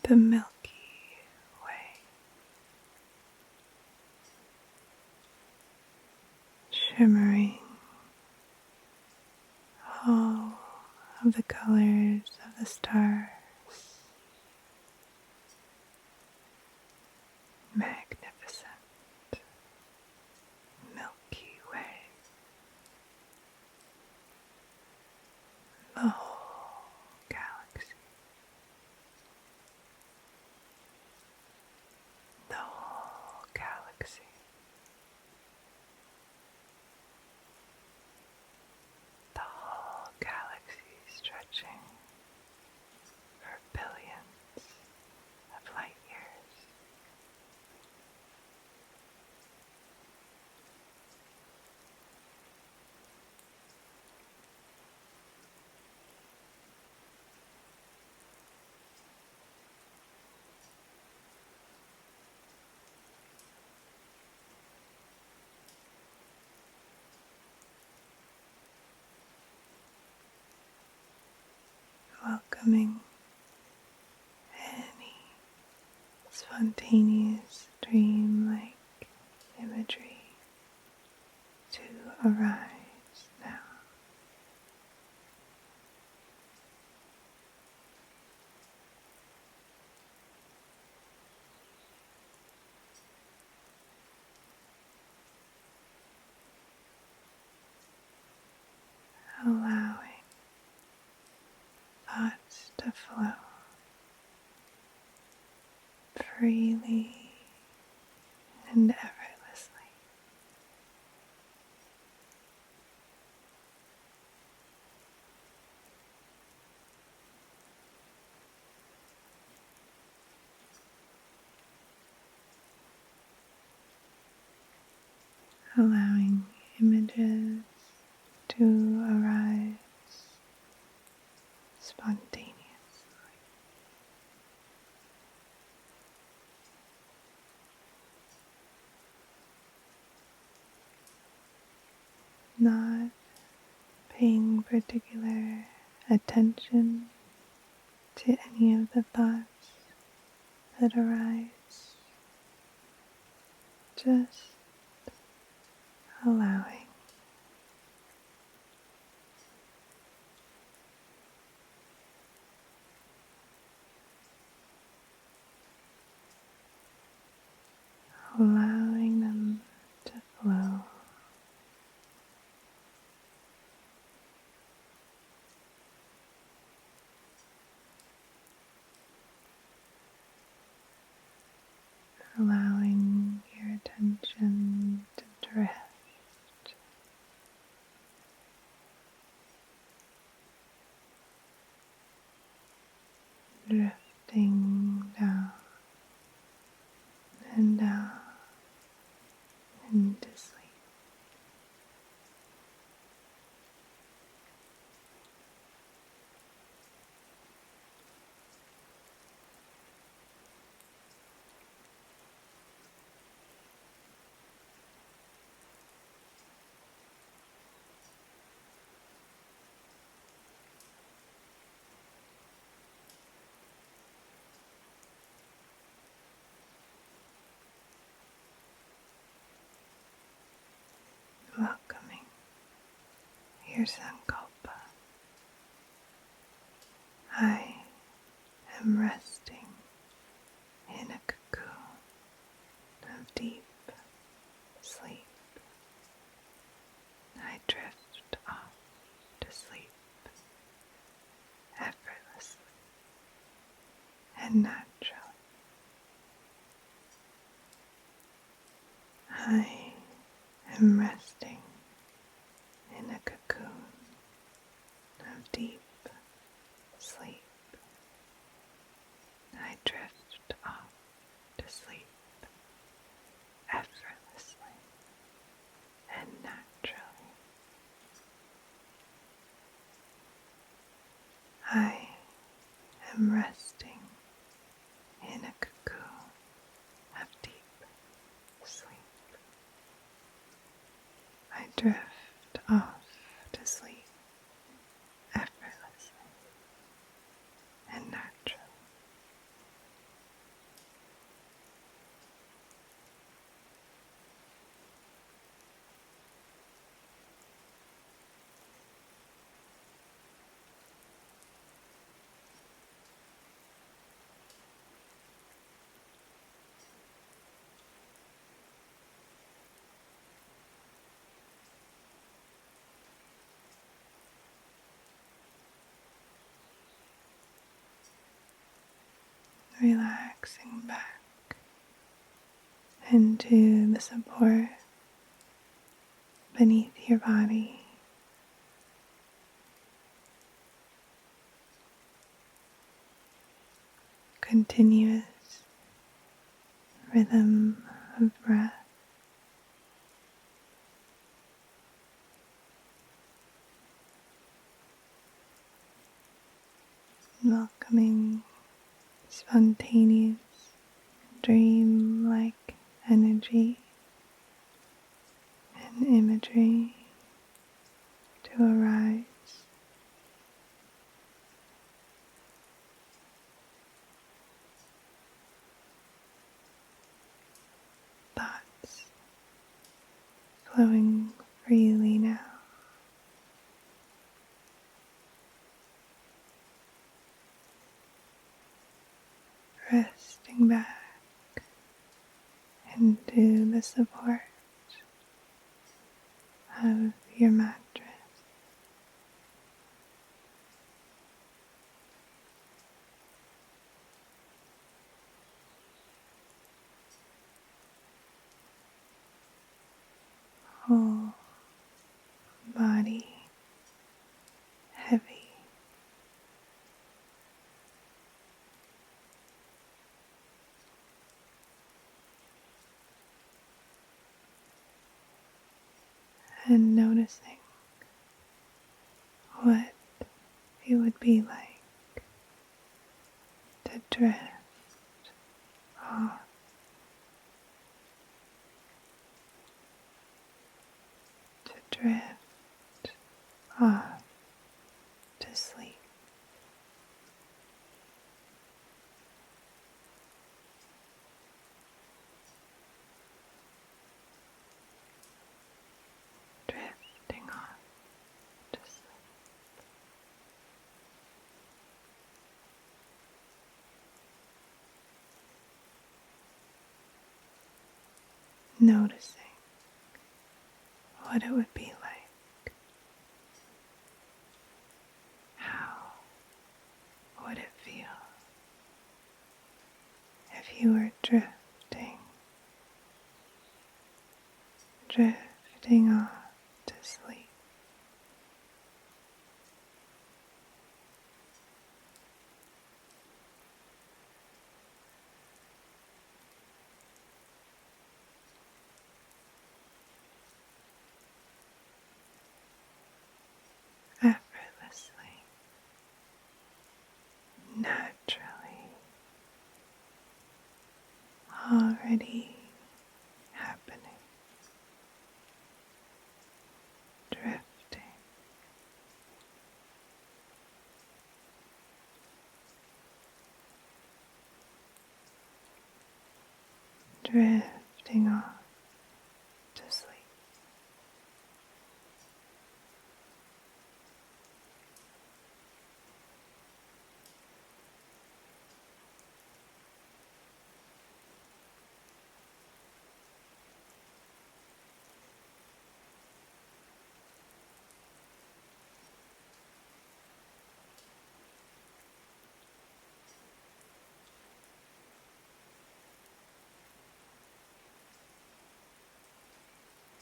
Speaker 1: The Milky Way. Shimmering all of the colors of the stars. Magnificent Milky Way. The whole galaxy. The whole galaxy. The whole galaxy stretching for billions of light years. Welcoming any spontaneous dream-like imagery to arise now. Allowing thoughts to flow freely and effortlessly. Allowing images to arise spontaneously. Not paying particular attention to any of the thoughts that arise, just allowing. Allowing them to flow. Allowing your attention to drift welcoming your sankalpa. I am resting in a cocoon of deep sleep. I drift off to sleep effortlessly and naturally. I am resting in a cocoon of deep sleep. I drift off to sleep effortlessly and naturally. I am resting in a cocoon of deep sleep. I drift off to sleep effortlessly and naturally. Relaxing back into the support beneath your body. Continuous rhythm of breath. Welcoming spontaneous, dream-like energy and imagery to arise. Thoughts flowing freely now. Resting back into the support of your mattress. Whole body heavy. And noticing what it would be like to drift off, to drift off to sleep. Drifting off to sleep. Noticing what it would be like. How would it feel if you were drifting off to sleep? Effortlessly, naturally, already happening. Drifting, drifting off to sleep.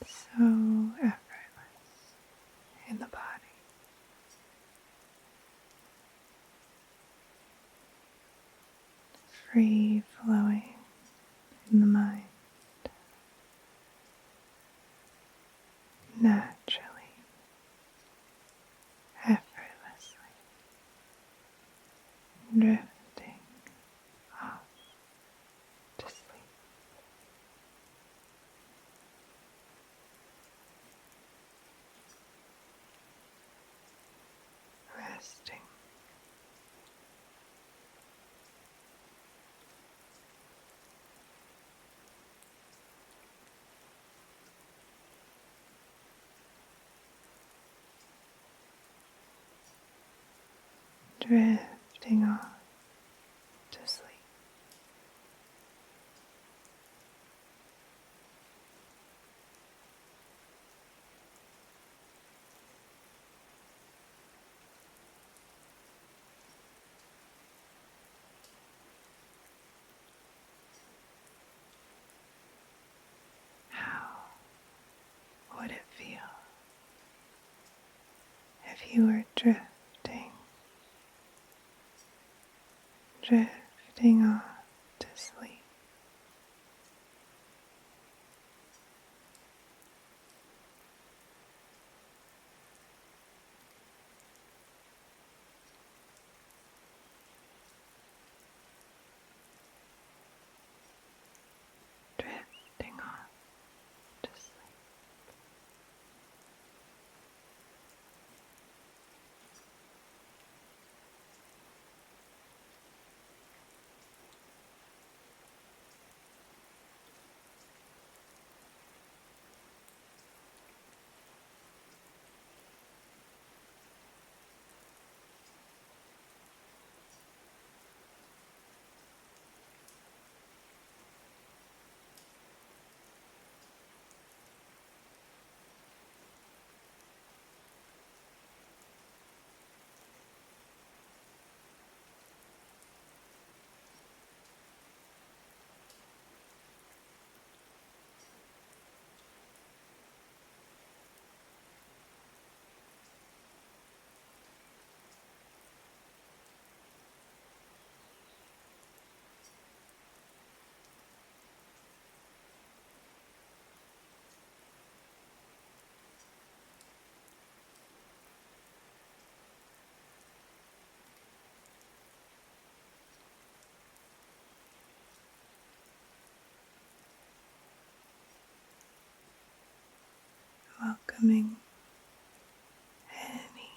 Speaker 1: so effortless in the body, free flowing in the mind, naturally, effortlessly, drifting off to sleep. Resting, drifting off to sleep. How would it feel if you were drifting off to sleep? Drifting off to sleep. Welcoming any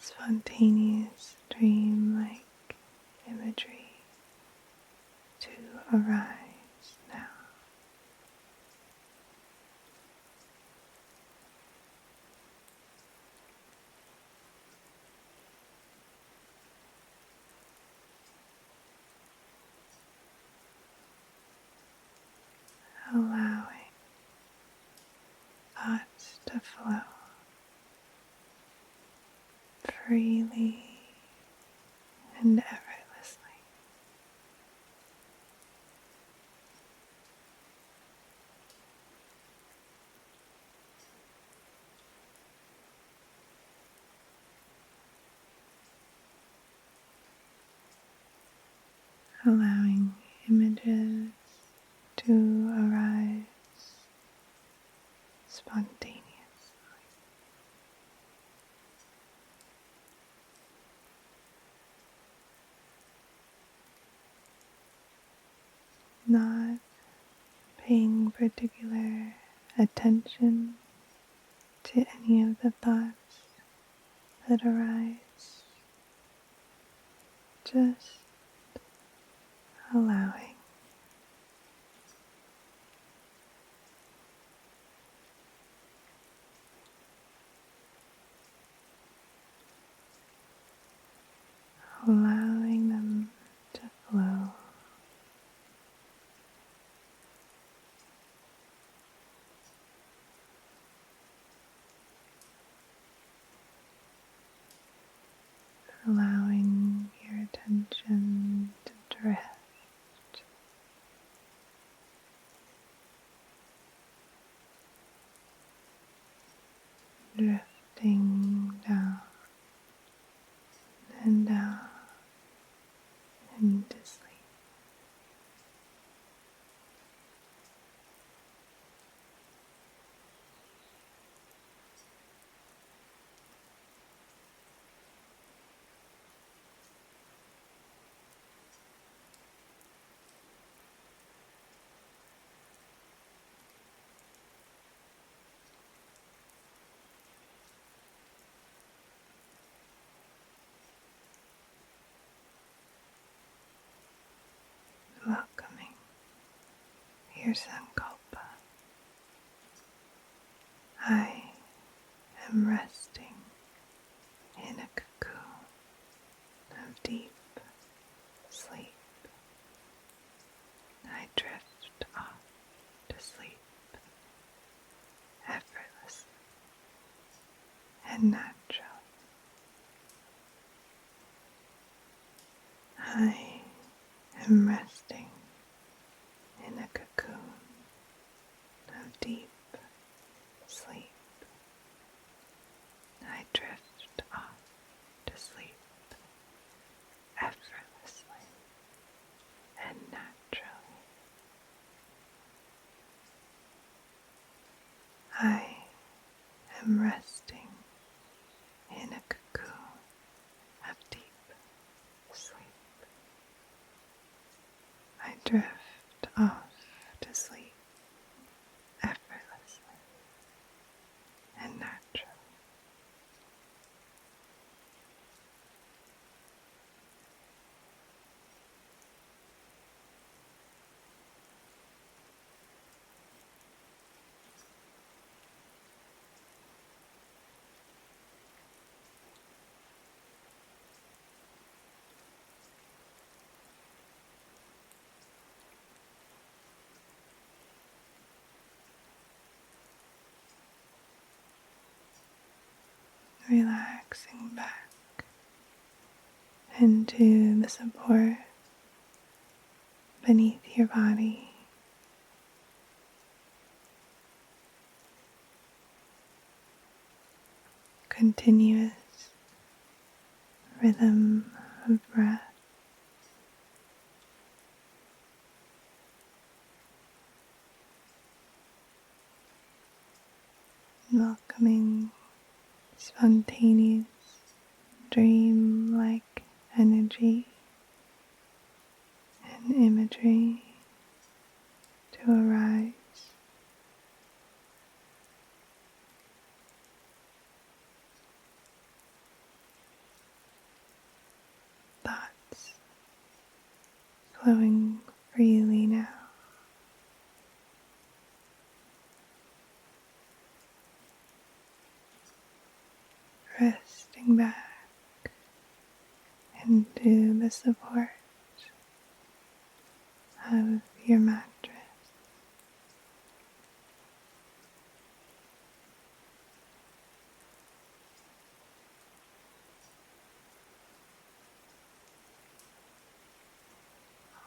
Speaker 1: spontaneous dream-like imagery to arise now. Allowing thoughts to flow freely and effortlessly. Allowing images to arise spontaneously. Not paying particular attention to any of the thoughts that arise, just allowing. Allowing them to flow. Allowing your attention to drift drifting down and down into sleep. Welcoming your sankalpa. I am resting in a cocoon of deep sleep. I drift off to sleep effortlessly and naturally. I am resting in a cocoon of deep sleep. I drift off to sleep effortlessly and naturally. I am resting in a cocoon of deep sleep. I drift off to sleep effortlessly and naturally. Relaxing back into the support beneath your body. Continuous rhythm of breath. Welcoming spontaneous dream-like energy and imagery to arise. Thoughts flowing freely now. Resting back into the support of your mattress.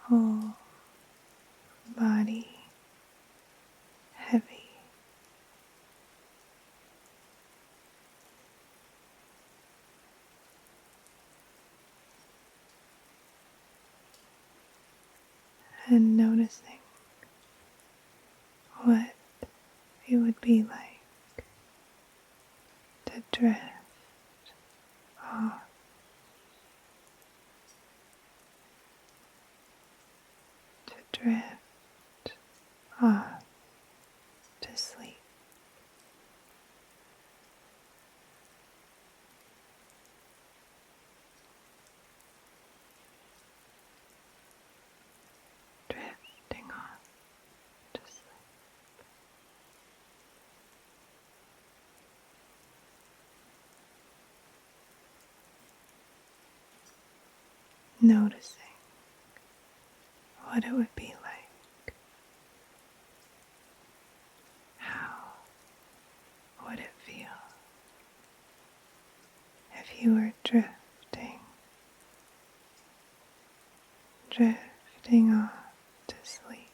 Speaker 1: Whole body heavy. And noticing what it would be like to drift off, to drift off to sleep. Drifting off to sleep. Noticing what it would be like. How would it feel if you were drifting off to sleep?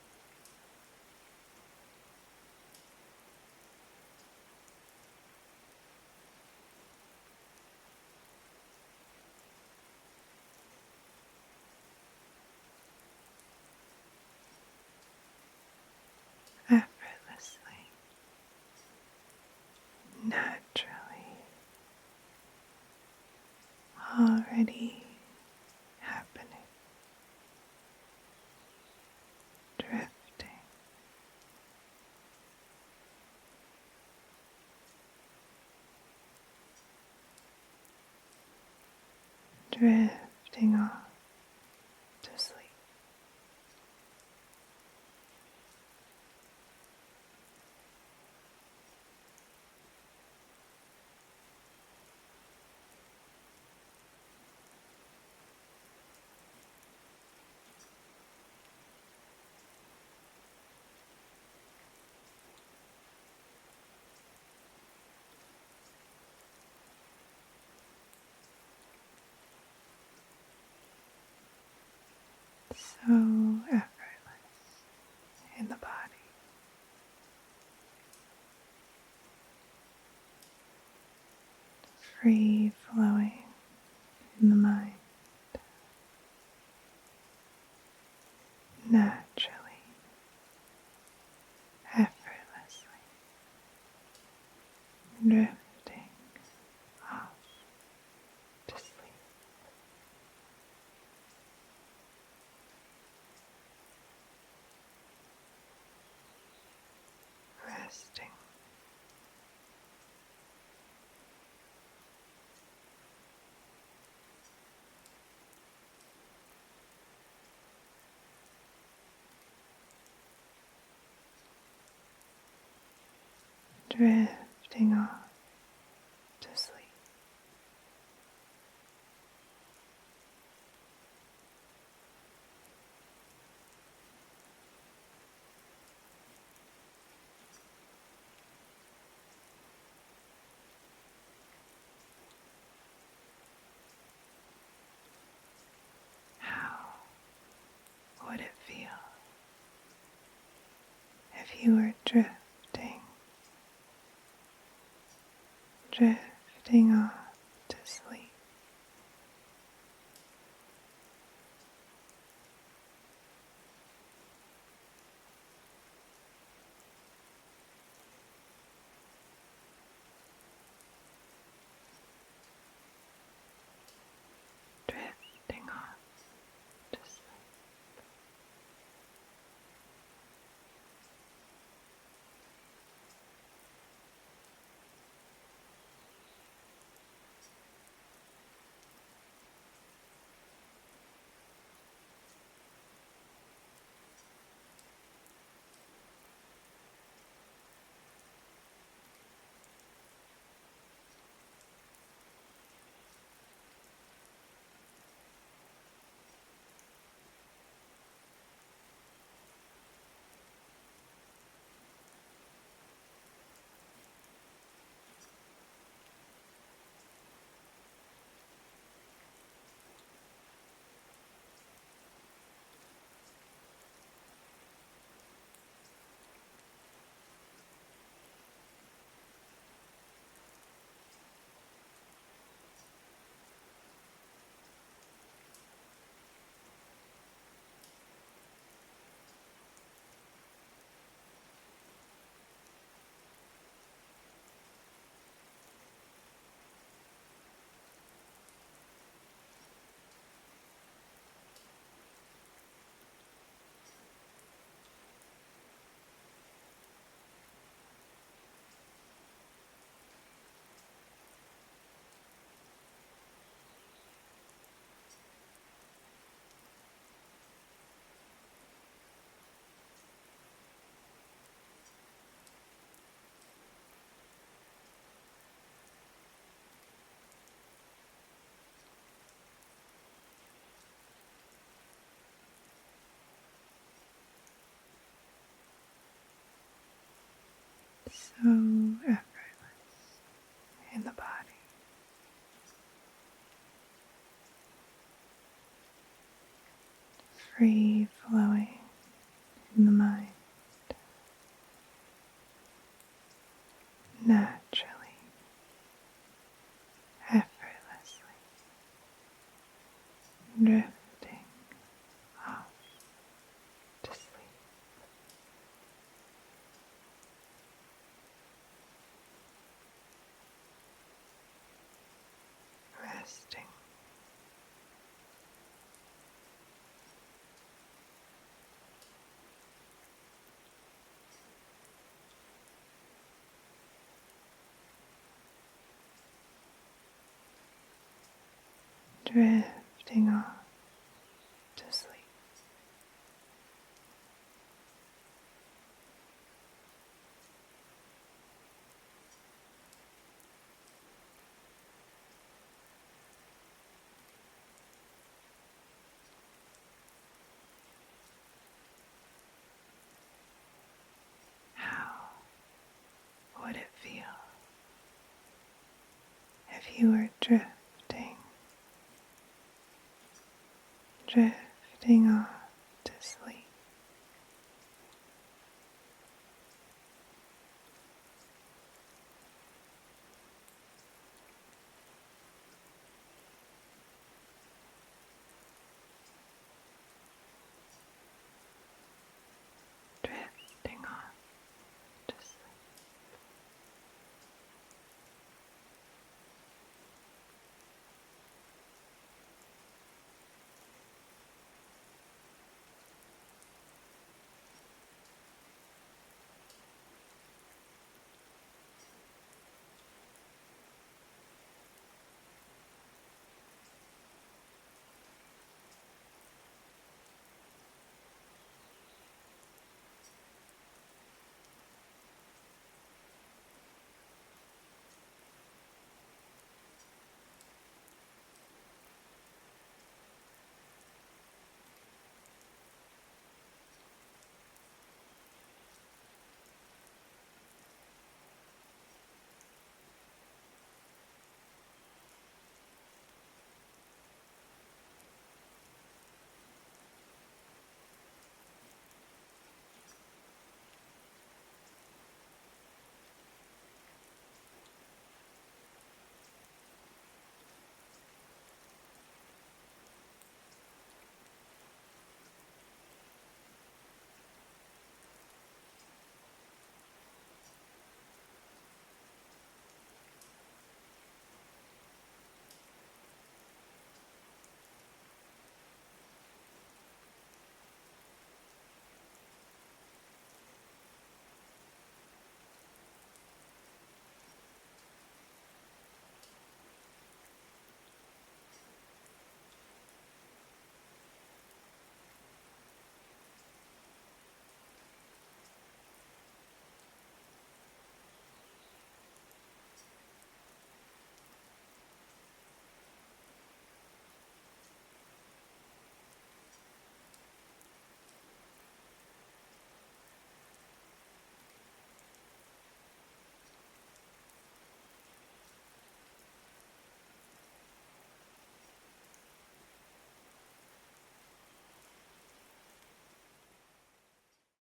Speaker 1: drifting off to sleep. So effortless in the body, free flowing in the mind, naturally, effortlessly, drifting off to sleep. Resting. Drifting off to sleep. How would it feel if you were drifting off to sleep? Drifting off to sleep. So effortless in the body, free flowing in the mind, naturally, effortlessly, drifting off to sleep. Resting. drifting off.